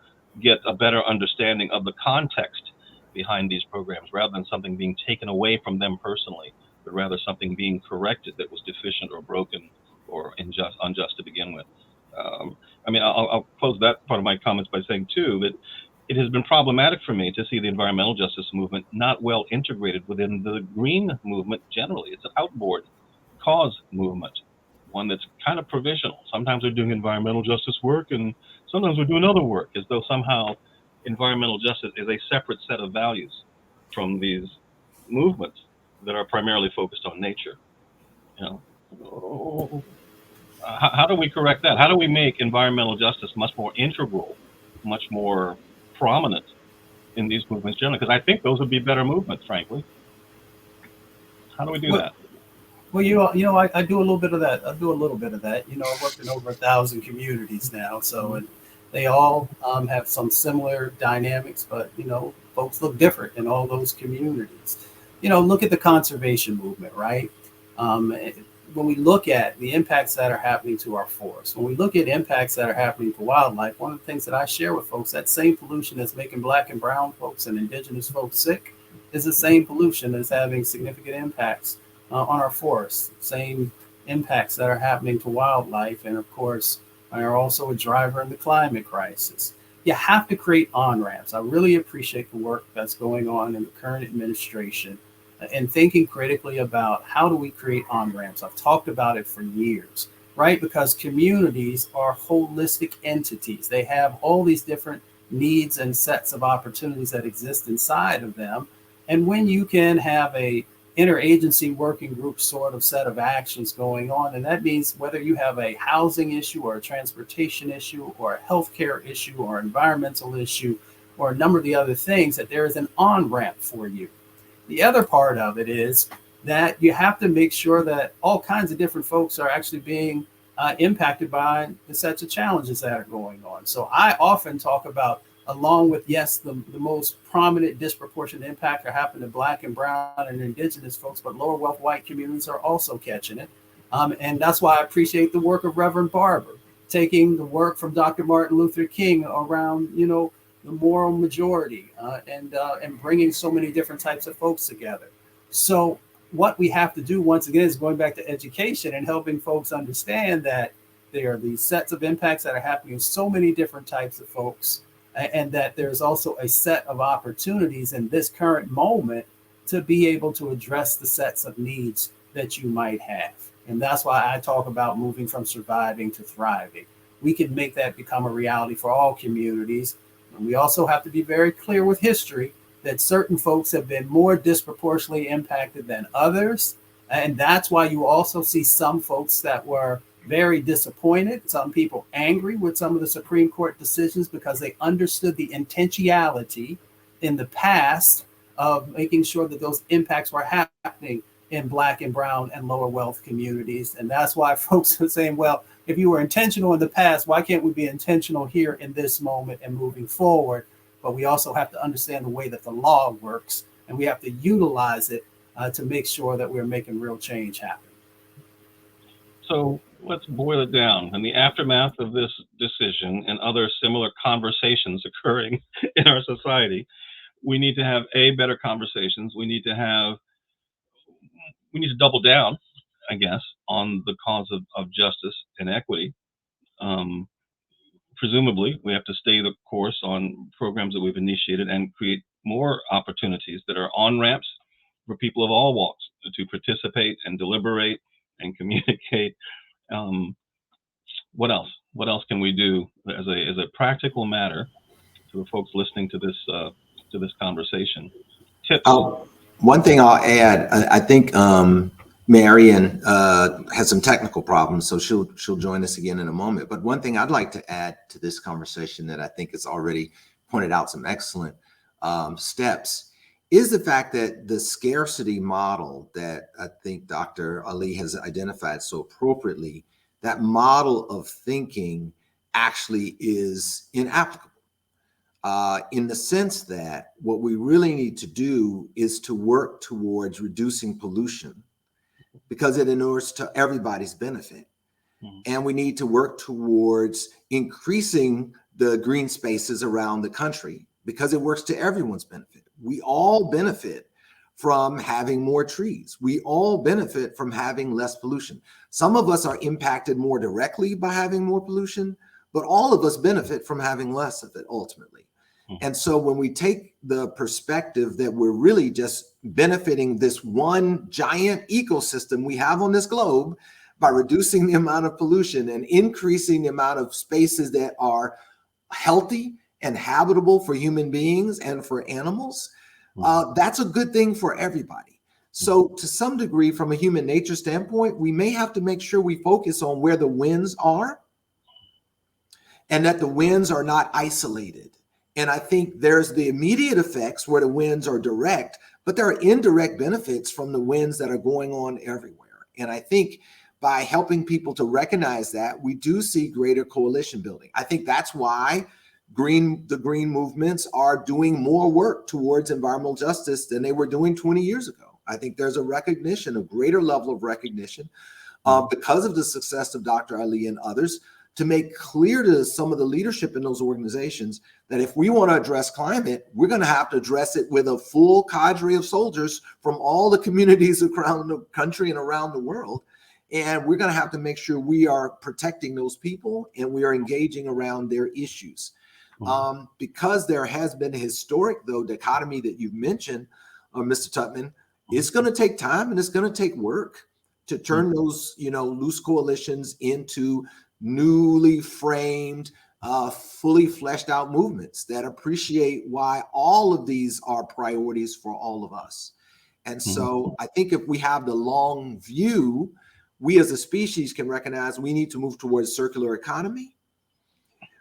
get a better understanding of the context behind these programs, rather than something being taken away from them personally, but rather something being corrected that was deficient or broken or unjust to begin with. I'll close that part of my comments by saying, too, that it has been problematic for me to see the environmental justice movement not well integrated within the green movement generally. It's an outboard cause movement, one that's kind of provisional. Sometimes they're doing environmental justice work, and sometimes they're doing other work, as though somehow environmental justice is a separate set of values from these movements that are primarily focused on nature. How do we correct that? How do we make environmental justice much more integral, much more prominent in these movements generally? Because I think those would be better movements, frankly. How do we do that? Well, I do a little bit of that. I've worked in over 1,000 communities now. So, and they all have some similar dynamics, but, folks look different in all those communities. Look at the conservation movement, right? Um, when we look at the impacts that are happening to our forests, when we look at impacts that are happening to wildlife, one of the things that I share with folks, that same pollution that's making Black and brown folks and indigenous folks sick is the same pollution that's having significant impacts on our forests, same impacts that are happening to wildlife, and of course, are also a driver in the climate crisis. You have to create on ramps. I really appreciate the work that's going on in the current administration and thinking critically about how do we create on ramps. I've talked about it for years, right? Because communities are holistic entities. They have all these different needs and sets of opportunities that exist inside of them. And when you can have a interagency working group sort of set of actions going on, and that means whether you have a housing issue or a transportation issue or a healthcare issue or environmental issue or a number of the other things, that there is an on ramp for you. The other part of it is that you have to make sure that all kinds of different folks are actually being impacted by the sets of challenges that are going on. So I often talk about, along with, yes, the most prominent disproportionate impact are happening to Black and brown and indigenous folks, but lower wealth white communities are also catching it. And that's why I appreciate the work of Reverend Barber, taking the work from Dr. Martin Luther King around, the moral majority and bringing so many different types of folks together. So what we have to do, once again, is going back to education and helping folks understand that there are these sets of impacts that are happening to so many different types of folks, and that there's also a set of opportunities in this current moment to be able to address the sets of needs that you might have. And that's why I talk about moving from surviving to thriving. We can make that become a reality for all communities. And we also have to be very clear with history that certain folks have been more disproportionately impacted than others. And that's why you also see some folks that were very disappointed, some people angry with some of the Supreme Court decisions because they understood the intentionality in the past of making sure that those impacts were happening in Black and brown and lower wealth communities. And that's why folks are saying, well, if you were intentional in the past, why can't we be intentional here in this moment and moving forward? But we also have to understand the way that the law works, and we have to utilize it to make sure that we're making real change happen. So let's boil it down. In the aftermath of this decision and other similar conversations occurring in our society, we need to have better conversations. We need to double down, I guess, on the cause of justice and equity. Presumably, we have to stay the course on programs that we've initiated and create more opportunities that are on ramps for people of all walks to participate and deliberate and communicate. What else? What else can we do as a practical matter to the folks listening to this conversation? Tips. One thing I'll add, I think Marion has some technical problems, so she'll join us again in a moment. But one thing I'd like to add to this conversation that I think has already pointed out some excellent steps is the fact that the scarcity model that I think Dr. Ali has identified so appropriately, that model of thinking actually is inapplicable. In the sense that what we really need to do is to work towards reducing pollution because it inures to everybody's benefit. And we need to work towards increasing the green spaces around the country because it works to everyone's benefit. We all benefit from having more trees. We all benefit from having less pollution. Some of us are impacted more directly by having more pollution, but all of us benefit from having less of it ultimately. And so when we take the perspective that we're really just benefiting this one giant ecosystem we have on this globe by reducing the amount of pollution and increasing the amount of spaces that are healthy and habitable for human beings and for animals, that's a good thing for everybody. So to some degree, from a human nature standpoint, we may have to make sure we focus on where the winds are and that the winds are not isolated. And I think there's the immediate effects where the winds are direct, but there are indirect benefits from the winds that are going on everywhere. And I think by helping people to recognize that, we do see greater coalition building. I think that's why the green movements are doing more work towards environmental justice than they were doing 20 years ago. I think there's a recognition, a greater level of recognition, because of the success of Dr. Ali and others, to make clear to some of the leadership in those organizations that if we want to address climate, we're going to have to address it with a full cadre of soldiers from all the communities around the country and around the world. And we're going to have to make sure we are protecting those people and we are engaging around their issues. Because there has been a historic, though, dichotomy that you've mentioned, Mr. Tutman, it's going to take time and it's going to take work to turn those, loose coalitions into newly framed, fully fleshed out movements that appreciate why all of these are priorities for all of us. And so I think if we have the long view, we as a species can recognize we need to move towards circular economy.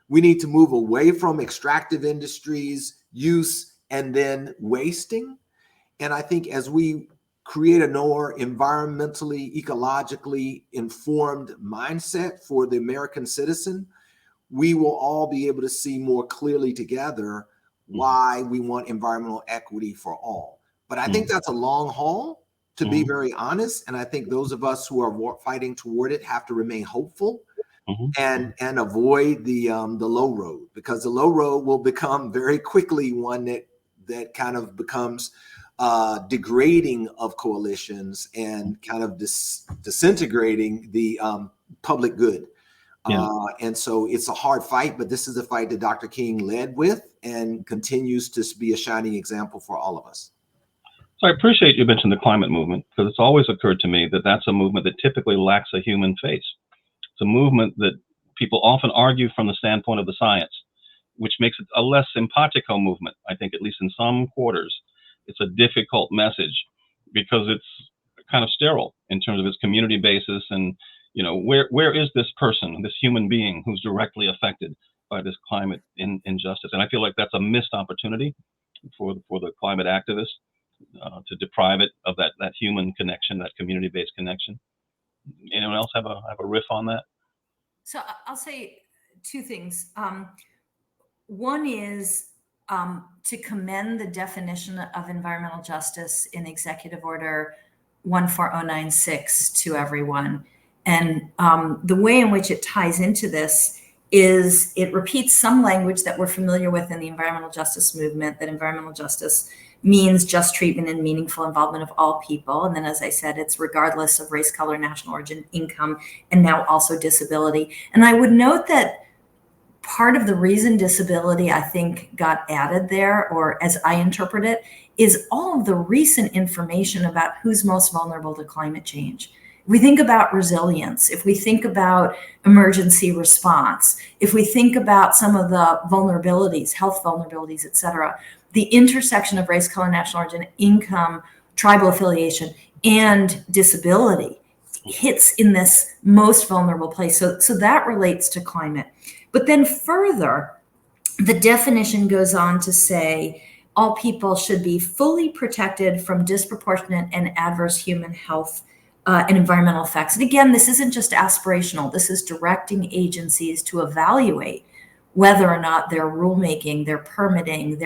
We need to move away from extractive industries, use, and then wasting. And I think as we create a more environmentally, ecologically informed mindset for the American citizen, we will all be able to see more clearly together why we want environmental equity for all. But I think that's a long haul, to be very honest. And I think those of us who are fighting toward it have to remain hopeful and avoid the low road, because the low road will become very quickly one that kind of becomes degrading of coalitions and kind of disintegrating the public good. And so it's a hard fight, but this is a fight that Dr. King led with and continues to be a shining example for all of us. So I appreciate you mentioned the climate movement, because it's always occurred to me that that's a movement that typically lacks a human face. It's a movement that people often argue from the standpoint of the science, which makes it a less simpatico movement. I think, at least in some quarters, it's a difficult message because it's kind of sterile in terms of its community basis. And, where is this person, this human being who's directly affected by this climate injustice? And I feel like that's a missed opportunity for the climate activists to deprive it of that human connection, that community-based connection. Anyone else have a riff on that? So I'll say two things. One is to commend the definition of environmental justice in Executive Order 14096 to everyone. And the way in which it ties into this is it repeats some language that we're familiar with in the environmental justice movement, that environmental justice means just treatment and meaningful involvement of all people. And then, as I said, it's regardless of race, color, national origin, income, and now also disability. And I would note that part of the reason disability, I think, got added there, or as I interpret it, is all of the recent information about who's most vulnerable to climate change. If we think about resilience, if we think about emergency response, if we think about some of the vulnerabilities, health vulnerabilities, et cetera, the intersection of race, color, national origin, income, tribal affiliation, and disability hits in this most vulnerable place. So that relates to climate. But then further, the definition goes on to say all people should be fully protected from disproportionate and adverse human health and environmental effects. And again, this isn't just aspirational. This is directing agencies to evaluate whether or not their rulemaking, their permitting,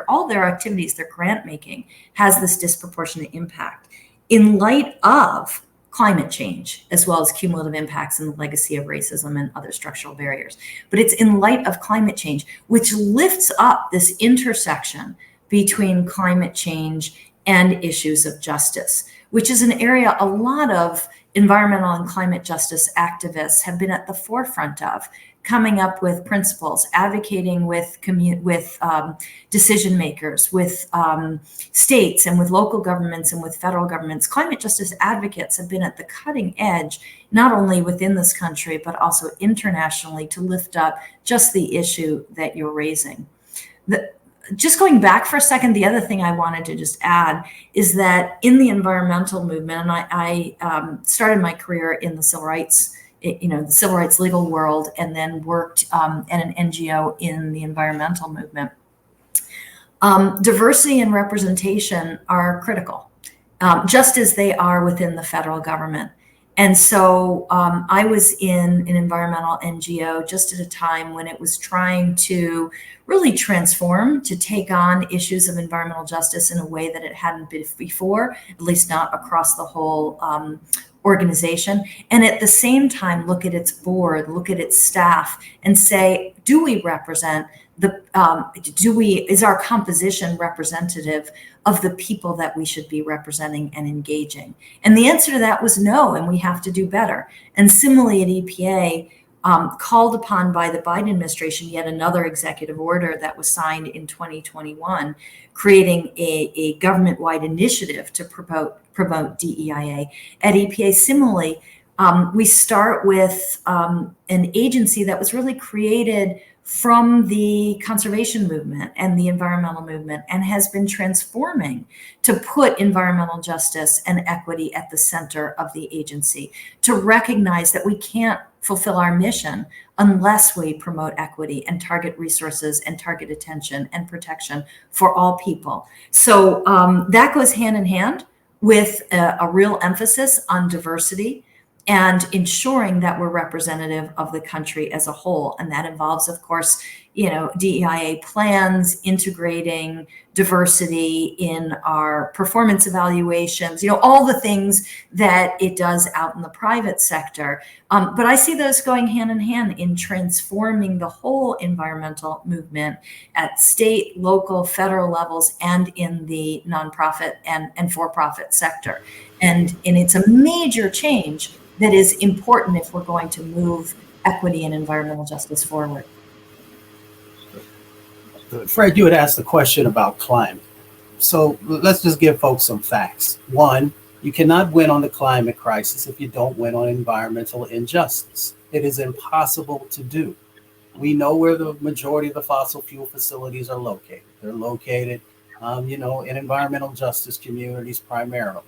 all their activities, their grant making has this disproportionate impact in light of climate change, as well as cumulative impacts and the legacy of racism and other structural barriers. But it's in light of climate change, which lifts up this intersection between climate change and issues of justice, which is an area a lot of environmental and climate justice activists have been at the forefront of, coming up with principles, advocating with decision makers, with states and with local governments and with federal governments. Climate justice advocates have been at the cutting edge, not only within this country, but also internationally, to lift up just the issue that you're raising. Just going back for a second, the other thing I wanted to just add is that in the environmental movement, and I started my career in the civil rights legal world, and then worked at an NGO in the environmental movement. Diversity and representation are critical, just as they are within the federal government. And so I was in an environmental NGO just at a time when it was trying to really transform, to take on issues of environmental justice in a way that it hadn't been before, at least not across the whole organization. And at the same time, look at its board, look at its staff, and say, do we represent the, is our composition representative of the people that we should be representing and engaging? And the answer to that was no, and we have to do better. And similarly at EPA, called upon by the Biden administration, yet another executive order that was signed in 2021, creating a government-wide initiative to promote DEIA. At EPA, similarly, we start with an agency that was really created from the conservation movement and the environmental movement, and has been transforming to put environmental justice and equity at the center of the agency, to recognize that we can't fulfill our mission unless we promote equity and target resources and target attention and protection for all people. So that goes hand in hand with a real emphasis on diversity and ensuring that we're representative of the country as a whole. And that involves, of course, DEIA plans, integrating diversity in our performance evaluations, all the things that it does out in the private sector. But I see those going hand in hand in transforming the whole environmental movement at state, local, federal levels, and in the nonprofit and for-profit sector. And it's a major change that is important if we're going to move equity and environmental justice forward. Fred, you had asked the question about climate. So let's just give folks some facts. One, you cannot win on the climate crisis if you don't win on environmental injustice. It is impossible to do. We know where the majority of the fossil fuel facilities are located. They're located, in environmental justice communities primarily.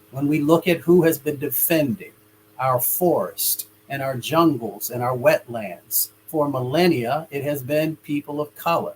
When we look at who has been defending our forest and our jungles and our wetlands for millennia, it has been people of color.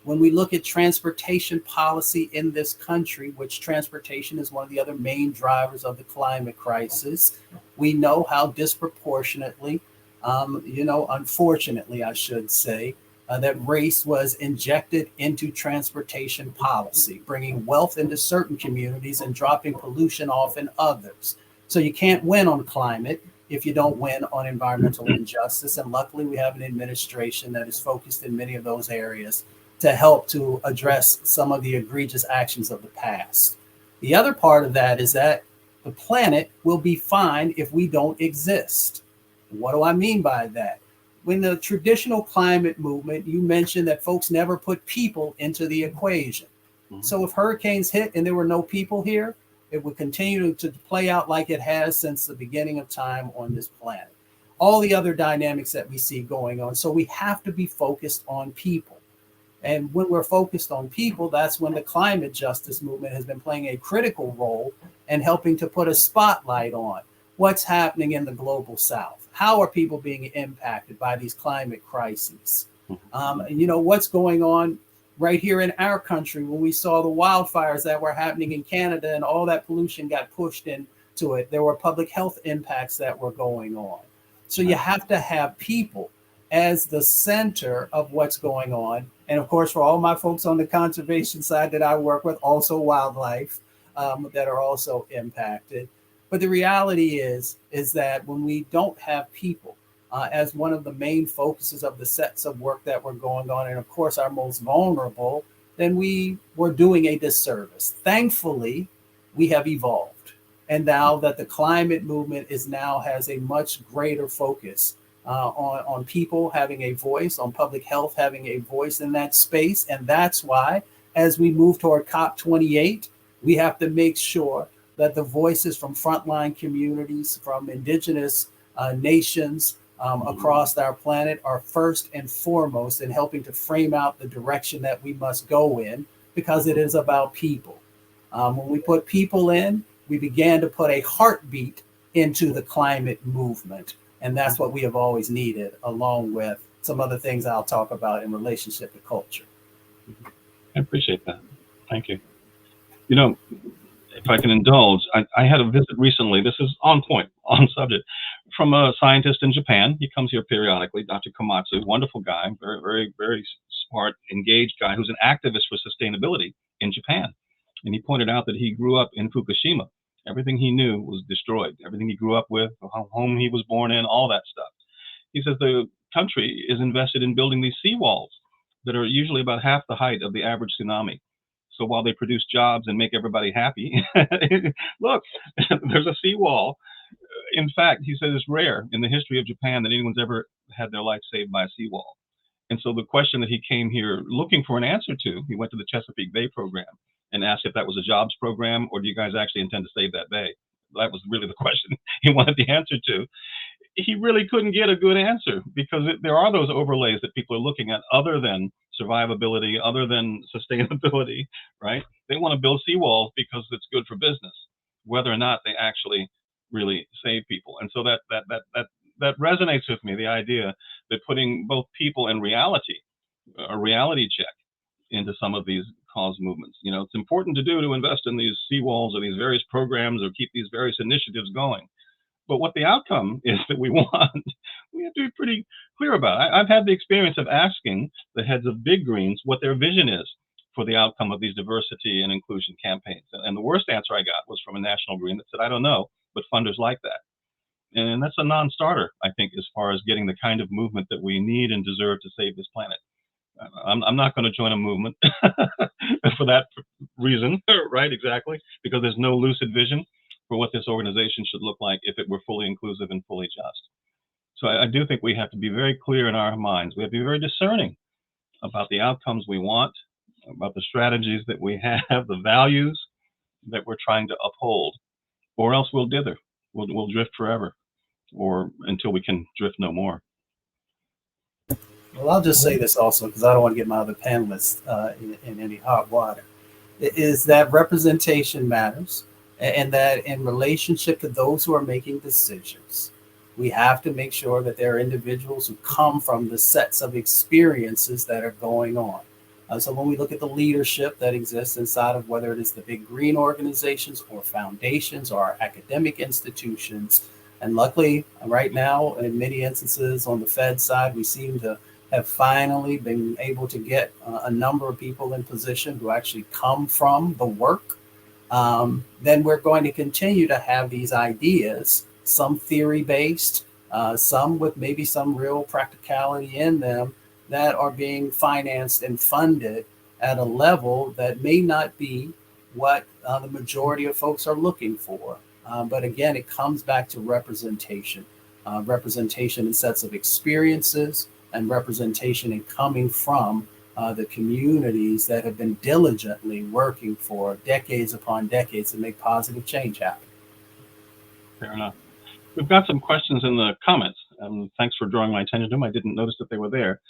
When we look at transportation policy in this country, which transportation is one of the other main drivers of the climate crisis, we know how disproportionately, unfortunately, I should say, that race was injected into transportation policy, bringing wealth into certain communities and dropping pollution off in others. So you can't win on climate if you don't win on environmental injustice. And luckily, we have an administration that is focused in many of those areas to help to address some of the egregious actions of the past. The other part of that is that the planet will be fine if we don't exist. What do I mean by that? When the traditional climate movement, you mentioned that folks never put people into the equation. Mm-hmm. So if hurricanes hit and there were no people here, it would continue to play out like it has since the beginning of time on this planet. All the other dynamics that we see going on. So we have to be focused on people. And when we're focused on people, that's when the climate justice movement has been playing a critical role in helping to put a spotlight on what's happening in the global South. How are people being impacted by these climate crises? What's going on right here in our country when we saw the wildfires that were happening in Canada and all that pollution got pushed into it. There were public health impacts that were going on. So you have to have people as the center of what's going on. And of course, for all my folks on the conservation side that I work with, also wildlife that are also impacted. But the reality is that when we don't have people as one of the main focuses of the sets of work that were going on, and of course our most vulnerable, then we were doing a disservice. Thankfully, we have evolved. And now that the climate movement has a much greater focus on people having a voice, on public health having a voice in that space. And that's why, as we move toward COP28, we have to make sure that the voices from frontline communities, from indigenous nations across our planet are first and foremost in helping to frame out the direction that we must go in, because it is about people. When we put people in, we began to put a heartbeat into the climate movement. And that's what we have always needed, along with some other things I'll talk about in relationship to culture. I appreciate that. Thank you. if I can indulge, I had a visit recently. This is on point, on subject, from a scientist in Japan. He comes here periodically, Dr. Komatsu, wonderful guy, very, very, very smart, engaged guy who's an activist for sustainability in Japan. And he pointed out that he grew up in Fukushima. Everything he knew was destroyed. Everything he grew up with, the home he was born in, all that stuff. He says the country is invested in building these seawalls that are usually about half the height of the average tsunami. So while they produce jobs and make everybody happy, look, there's a seawall. In fact, he said it's rare in the history of Japan that anyone's ever had their life saved by a seawall. And so the question that he came here looking for an answer to, he went to the Chesapeake Bay program and asked if that was a jobs program, or do you guys actually intend to save that bay? That was really the question he wanted the answer to. He really couldn't get a good answer, because there are those overlays that people are looking at other than survivability, other than sustainability, right? They want to build seawalls because it's good for business, whether or not they actually really save people. And so that resonates with me, the idea that putting both people and reality, a reality check into some of these cause movements. You know, it's important to invest in these seawalls or these various programs or keep these various initiatives going. But what the outcome is that we want, we have to be pretty clear about. I've had the experience of asking the heads of big greens what their vision is for the outcome of these diversity and inclusion campaigns. And the worst answer I got was from a national green that said, I don't know, but funders like that. And that's a non-starter, I think, as far as getting the kind of movement that we need and deserve to save this planet. I'm not going to join a movement for that reason, right? Exactly, because there's no lucid vision for what this organization should look like if it were fully inclusive and fully just. So I do think we have to be very clear in our minds. We have to be very discerning about the outcomes we want, about the strategies that we have, the values that we're trying to uphold, or else we'll dither. We'll drift forever, or until we can drift no more. Well, I'll just say this also, because I don't want to get my other panelists in any hot water, is that representation matters, and that in relationship to those who are making decisions, we have to make sure that there are individuals who come from the sets of experiences that are going on. So when we look at the leadership that exists inside of whether it is the big green organizations or foundations or our academic institutions, and luckily right now, in many instances on the Fed side, we seem to have finally been able to get a number of people in position who actually come from the work. Then we're going to continue to have these ideas, some theory-based, some with maybe some real practicality in them, that are being financed and funded at a level that may not be what the majority of folks are looking for. But again, it comes back to representation, representation in sets of experiences, and representation in coming from the communities that have been diligently working for decades upon decades to make positive change happen. Fair enough. We've got some questions in the comments. Thanks for drawing my attention to them. I didn't notice that they were there.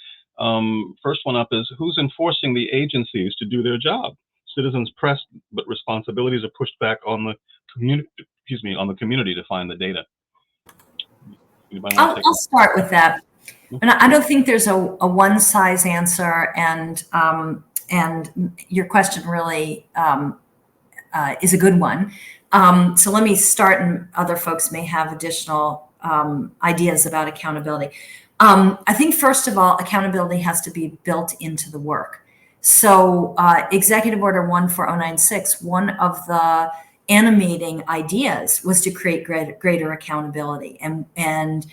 First one up is, who's enforcing the agencies to do their job? Citizens press, but responsibilities are pushed back on the community. On the community to find the data. I'll start with that. And I don't think there's a one size answer, and your question really is a good one. So let me start, and other folks may have additional ideas about accountability. I think first of all, accountability has to be built into the work. So Executive Order 14096, one of the animating ideas was to create greater accountability, and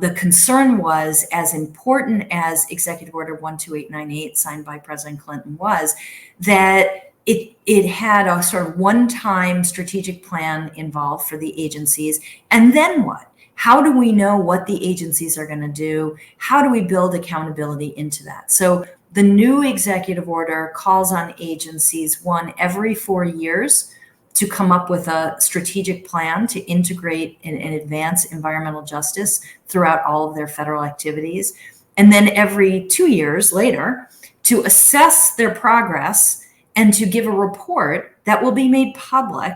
the concern was, as important as Executive Order 12898 signed by President Clinton was, that it had a sort of one-time strategic plan involved for the agencies. And then what? How do we know what the agencies are going to do? How do we build accountability into that? So the new executive order calls on agencies, every 4 years, to come up with a strategic plan to integrate and advance environmental justice throughout all of their federal activities. And then every 2 years later, to assess their progress and to give a report that will be made public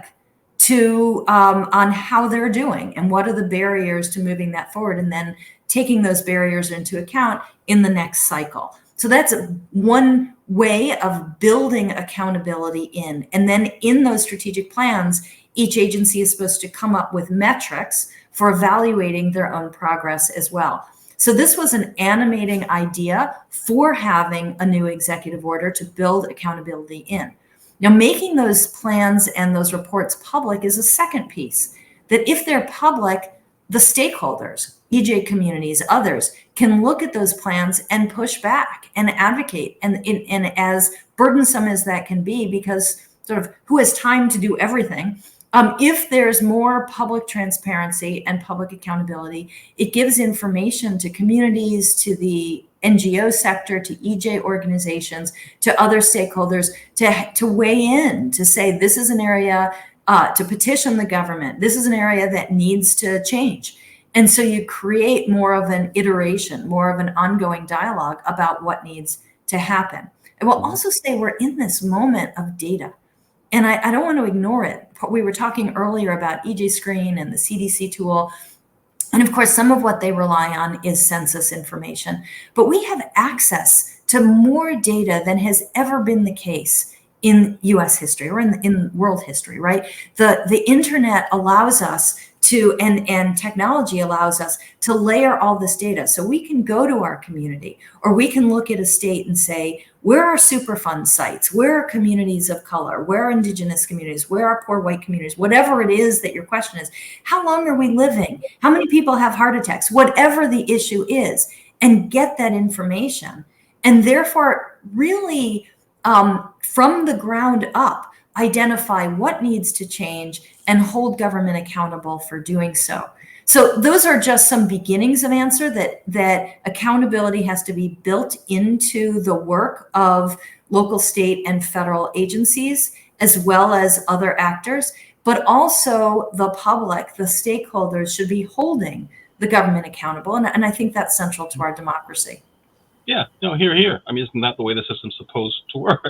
to on how they're doing and what are the barriers to moving that forward, and then taking those barriers into account in the next cycle. So that's one way of building accountability in. And then in those strategic plans, each agency is supposed to come up with metrics for evaluating their own progress as well. So this was an animating idea for having a new executive order to build accountability in. Now, making those plans and those reports public is a second piece, that if they're public, the stakeholders, EJ communities, others, can look at those plans and push back and advocate. And as burdensome as that can be, because sort of who has time to do everything, if there's more public transparency and public accountability, it gives information to communities, to the NGO sector, to EJ organizations, to other stakeholders to weigh in, to say this is an area, to petition the government. This is an area that needs to change. And so you create more of an iteration, more of an ongoing dialogue about what needs to happen. I will also say we're in this moment of data. And I don't want to ignore it. We were talking earlier about EJ Screen and the CDC tool. And of course, some of what they rely on is census information. But we have access to more data than has ever been the case in US history or in world history, right? The internet allows us to, and technology allows us to layer all this data. So we can go to our community, or we can look at a state and say, where are Superfund sites? Where are communities of color? Where are Indigenous communities? Where are poor white communities? Whatever it is that your question is, how long are we living? How many people have heart attacks? Whatever the issue is, and get that information. And therefore, really, from the ground up, identify what needs to change and hold government accountable for doing so. So those are just some beginnings of answer, that accountability has to be built into the work of local, state, and federal agencies, as well as other actors, but also the public, the stakeholders should be holding the government accountable. And I think that's central to our democracy. Yeah, no, here. I mean, isn't that the way the system's supposed to work?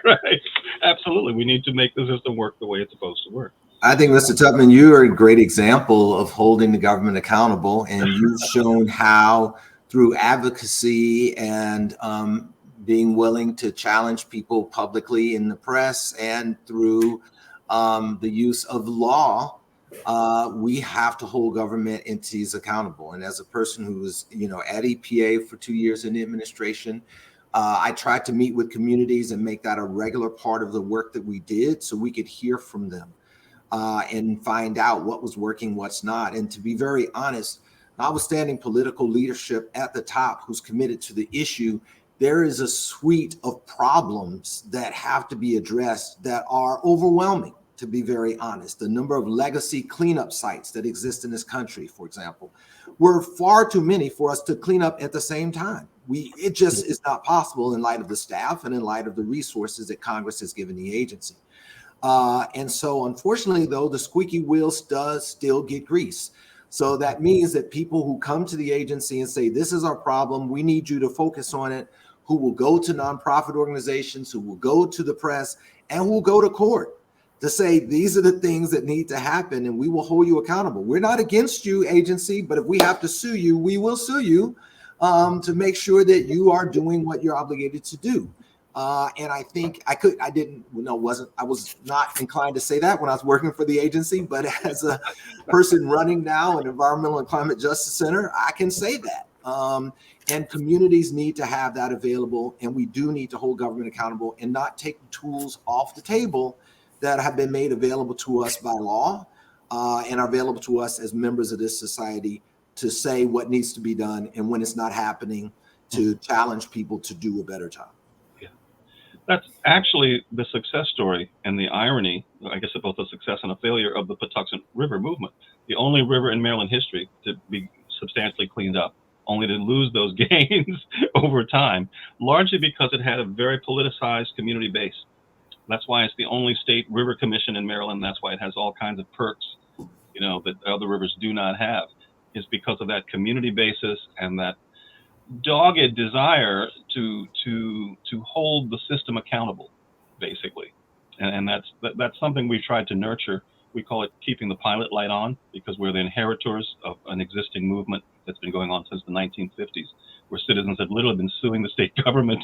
Right? Absolutely. We need to make the system work the way it's supposed to work. I think, Mr. Tubman, you are a great example of holding the government accountable, and you've shown how through advocacy and being willing to challenge people publicly in the press and through the use of law, we have to hold government entities accountable. And as a person who was, at EPA for 2 years in the administration, I tried to meet with communities and make that a regular part of the work that we did so we could hear from them. And find out what was working, what's not. And to be very honest, notwithstanding political leadership at the top who's committed to the issue, there is a suite of problems that have to be addressed that are overwhelming, to be very honest. The number of legacy cleanup sites that exist in this country, for example, were far too many for us to clean up at the same time. It just is not possible in light of the staff and in light of the resources that Congress has given the agency. And so unfortunately, though, the squeaky wheels does still get grease. So that means that people who come to the agency and say, this is our problem, we need you to focus on it, who will go to nonprofit organizations, who will go to the press, and who will go to court to say, these are the things that need to happen, and we will hold you accountable. We're not against you, agency, but if we have to sue you, we will sue you to make sure that you are doing what you're obligated to do. And I think I was not inclined to say that when I was working for the agency, but as a person running now an Environmental and Climate Justice Center, I can say that. And communities need to have that available, and we do need to hold government accountable and not take tools off the table that have been made available to us by law and are available to us as members of this society to say what needs to be done, and when it's not happening, to challenge people to do a better job. That's actually the success story and the irony, I guess, of both a success and a failure of the Patuxent River movement. The only river in Maryland history to be substantially cleaned up, only to lose those gains over time, largely because it had a very politicized community base. That's why it's the only state river commission in Maryland. That's why it has all kinds of perks, that other rivers do not have, is because of that community basis and that dogged desire to hold the system accountable, basically, and that's something we tried to nurture. We call it keeping the pilot light on, because we're the inheritors of an existing movement that's been going on since the 1950s. where citizens had literally been suing the state government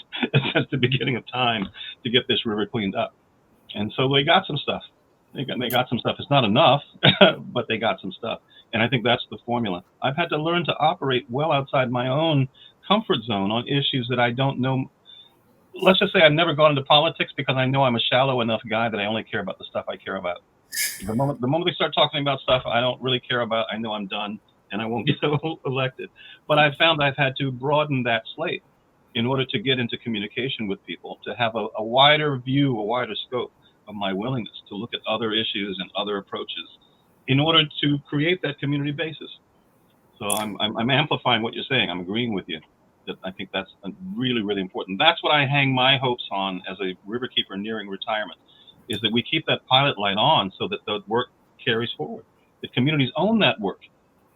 since the beginning of time to get this river cleaned up. And so they got some stuff. They got some stuff. It's not enough, but they got some stuff. And I think that's the formula. I've had to learn to operate well outside my own comfort zone on issues that I don't know. Let's just say I've never gone into politics because I know I'm a shallow enough guy that I only care about the stuff I care about. The moment they start talking about stuff I don't really care about, I know I'm done and I won't get elected. But I've found I've had to broaden that slate in order to get into communication with people, to have a wider view, a wider scope of my willingness to look at other issues and other approaches in order to create that community basis. So I'm amplifying what you're saying. I'm agreeing with you that I think that's really, really important. That's what I hang my hopes on as a riverkeeper nearing retirement, is that we keep that pilot light on so that the work carries forward. The communities own that work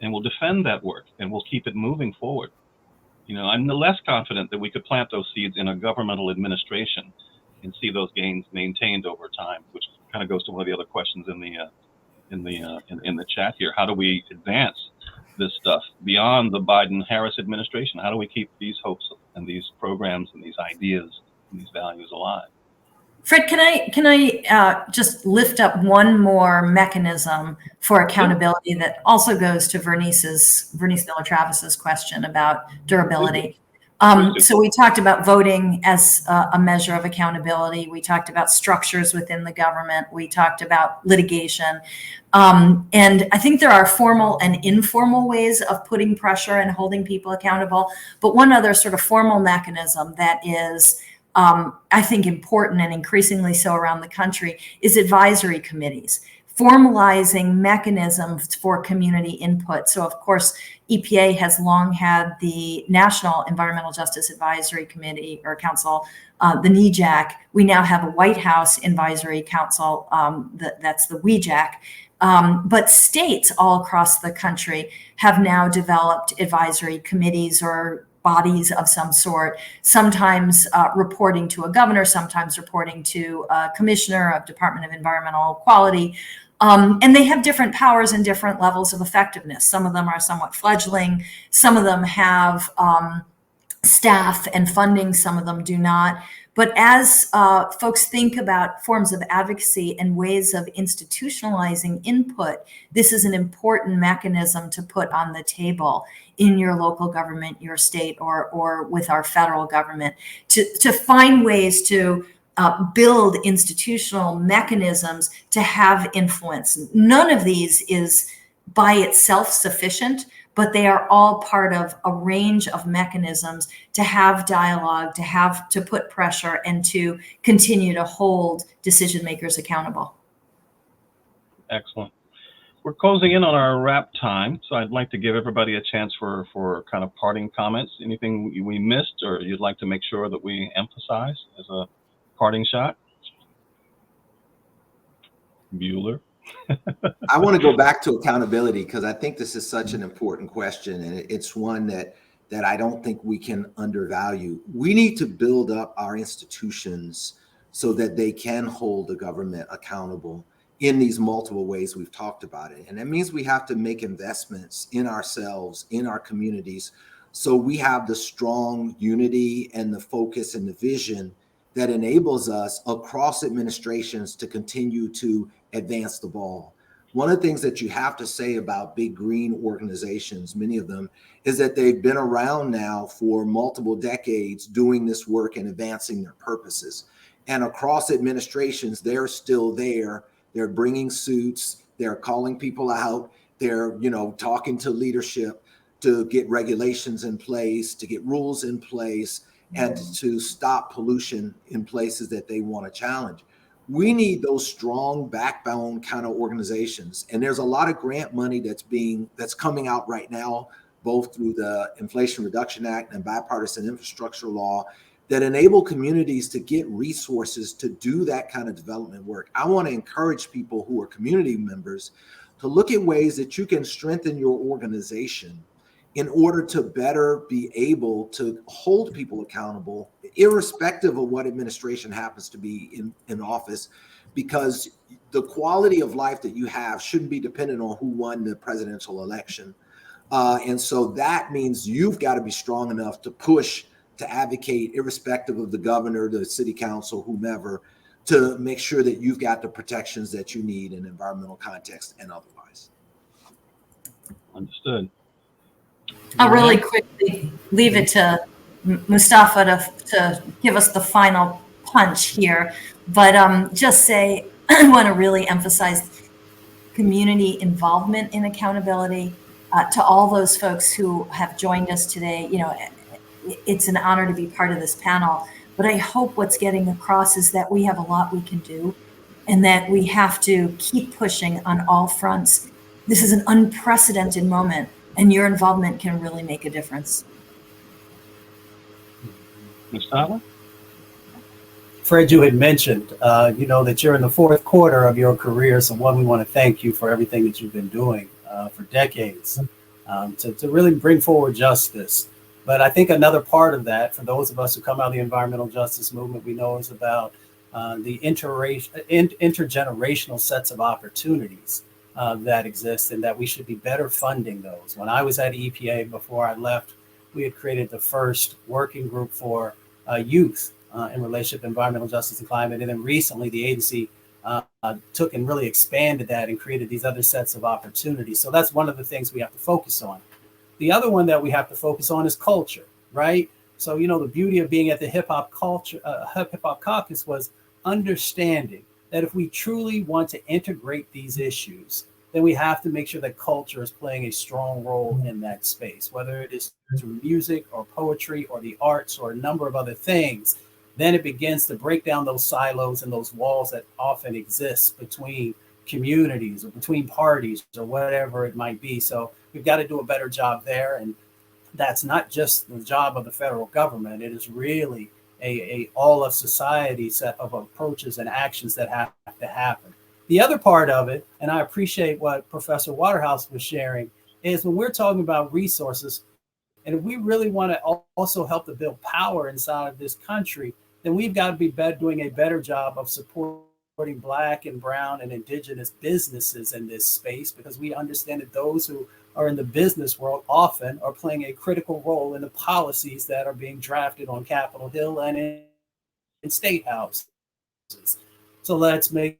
and will defend that work and will keep it moving forward. You know, I'm less confident that we could plant those seeds in a governmental administration and see those gains maintained over time, which kind of goes to one of the other questions in the chat here. How do we advance this stuff beyond the Biden-Harris administration? How do we keep these hopes and these programs and these ideas and these values alive? Fred, can I just lift up one more mechanism for accountability that also goes to Vernice Miller-Travis's question about durability? So we talked about voting as a measure of accountability. We talked about structures within the government. We talked about litigation. And I think there are formal and informal ways of putting pressure and holding people accountable. But one other sort of formal mechanism that is, I think, important and increasingly so around the country is advisory committees, formalizing mechanisms for community input. So, of course, EPA has long had the National Environmental Justice Advisory Committee or Council, the NEJAC. We now have a White House Advisory Council, that's the WEJAC. But states all across the country have now developed advisory committees or bodies of some sort, sometimes reporting to a governor, sometimes reporting to a commissioner of Department of Environmental Quality. And they have different powers and different levels of effectiveness. Some of them are somewhat fledgling. Some of them have staff and funding. Some of them do not. But as folks think about forms of advocacy and ways of institutionalizing input, this is an important mechanism to put on the table in your local government, your state, or with our federal government, to find ways to build institutional mechanisms to have influence. None of these is by itself sufficient, but they are all part of a range of mechanisms to have dialogue, to put pressure, and to continue to hold decision makers accountable. Excellent. We're closing in on our wrap time, so I'd like to give everybody a chance for kind of parting comments. Anything we missed or you'd like to make sure that we emphasize as a parting shot? Bueller. I want to go back to accountability because I think this is such an important question, and it's one that I don't think we can undervalue. We need to build up our institutions so that they can hold the government accountable in these multiple ways we've talked about it. And that means we have to make investments in ourselves, in our communities, so we have the strong unity and the focus and the vision that enables us across administrations to continue to advance the ball. One of the things that you have to say about big green organizations, many of them, is that they've been around now for multiple decades doing this work and advancing their purposes. And across administrations, they're still there. They're bringing suits. They're calling people out. They're, talking to leadership to get regulations in place, to get rules in place, and to stop pollution in places that they want to challenge. We need those strong backbone kind of organizations. And there's a lot of grant money that's coming out right now, both through the Inflation Reduction Act and bipartisan infrastructure law, that enable communities to get resources to do that kind of development work. I want to encourage people who are community members to look at ways that you can strengthen your organization in order to better be able to hold people accountable, irrespective of what administration happens to be in office, because the quality of life that you have shouldn't be dependent on who won the presidential election. And so that means you've got to be strong enough to push, to advocate, irrespective of the governor, the city council, whomever, to make sure that you've got the protections that you need in environmental context and otherwise. Understood. I'll really quickly leave it to Mustafa to give us the final punch here, but just say I want to really emphasize community involvement in accountability. To all those folks who have joined us today, it's an honor to be part of this panel, but I hope what's getting across is that we have a lot we can do and that we have to keep pushing on all fronts. This is an unprecedented moment, and your involvement can really make a difference. Mustafa? Fred, you had mentioned, that you're in the fourth quarter of your career. So one, we want to thank you for everything that you've been doing for decades to really bring forward justice. But I think another part of that, for those of us who come out of the environmental justice movement, we know is about the intergenerational sets of opportunities that exist, and that we should be better funding those. When I was at EPA, before I left, we had created the first working group for youth in relationship to environmental justice and climate. And then recently the agency took and really expanded that and created these other sets of opportunities. So that's one of the things we have to focus on. The other one that we have to focus on is culture, right? So, the beauty of being at the hip hop caucus was understanding that if we truly want to integrate these issues, then we have to make sure that culture is playing a strong role in that space, whether it is through music or poetry or the arts or a number of other things. Then it begins to break down those silos and those walls that often exist between communities or between parties or whatever it might be. So we've got to do a better job there. And that's not just the job of the federal government. It is really a all of society set of approaches and actions that have to happen. The other part of it, and I appreciate what Professor Waterhouse was sharing, is when we're talking about resources, and if we really want to also help to build power inside of this country, then we've got to be doing a better job of supporting Black and Brown and Indigenous businesses in this space, because we understand that those who are in the business world often are playing a critical role in the policies that are being drafted on Capitol Hill and in state houses. So let's make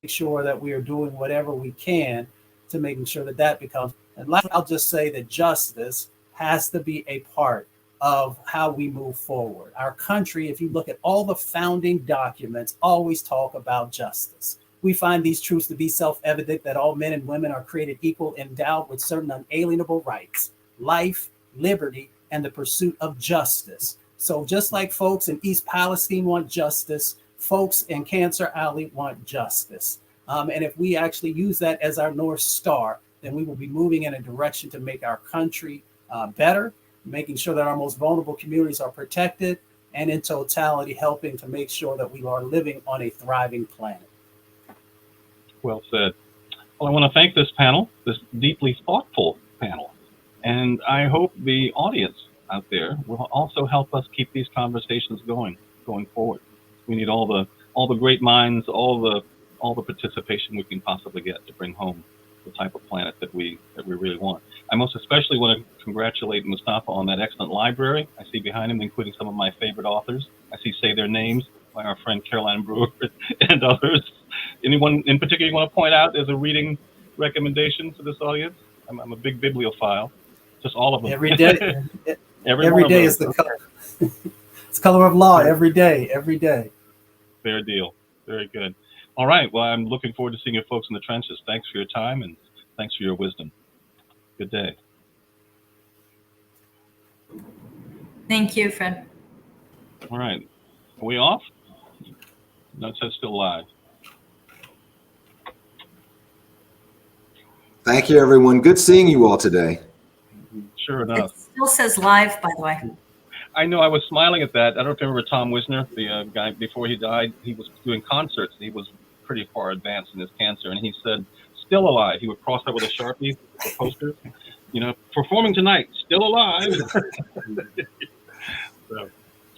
sure that we are doing whatever we can to making sure that that becomes. And lastly, I'll just say that justice has to be a part of how we move forward. Our country, if you look at all the founding documents, always talk about justice. We find these truths to be self-evident, that all men and women are created equal, endowed with certain unalienable rights, life, liberty, and the pursuit of justice. So just like folks in East Palestine want justice, folks in Cancer Alley want justice. And if we actually use that as our North Star, then we will be moving in a direction to make our country better, making sure that our most vulnerable communities are protected, and in totality, helping to make sure that we are living on a thriving planet. Well said. Well, I want to thank this panel, this deeply thoughtful panel. And I hope the audience out there will also help us keep these conversations going forward. We need all the great minds, all the participation we can possibly get to bring home the type of planet that we really want. I most especially want to congratulate Mustafa on that excellent library. I see behind him, including some of my favorite authors. I see Say Their Names by our friend Caroline Brewer and others. Anyone in particular you want to point out as a reading recommendation to this audience? I'm a big bibliophile. Just all of them. Every day. every day is the color. It's color of law every day. Fair deal. Very good. All right. Well, I'm looking forward to seeing you folks in the trenches. Thanks for your time and thanks for your wisdom. Good day. Thank you, Fred. All right. Are we off? No, it says still live. Thank you, everyone. Good seeing you all today. Sure enough. It still says live, by the way. I know, I was smiling at that. I don't know if you remember Tom Wisner, the guy before he died. He was doing concerts. He was pretty far advanced in his cancer. And he said, still alive. He would cross that with a Sharpie, a poster. Performing tonight, still alive. So.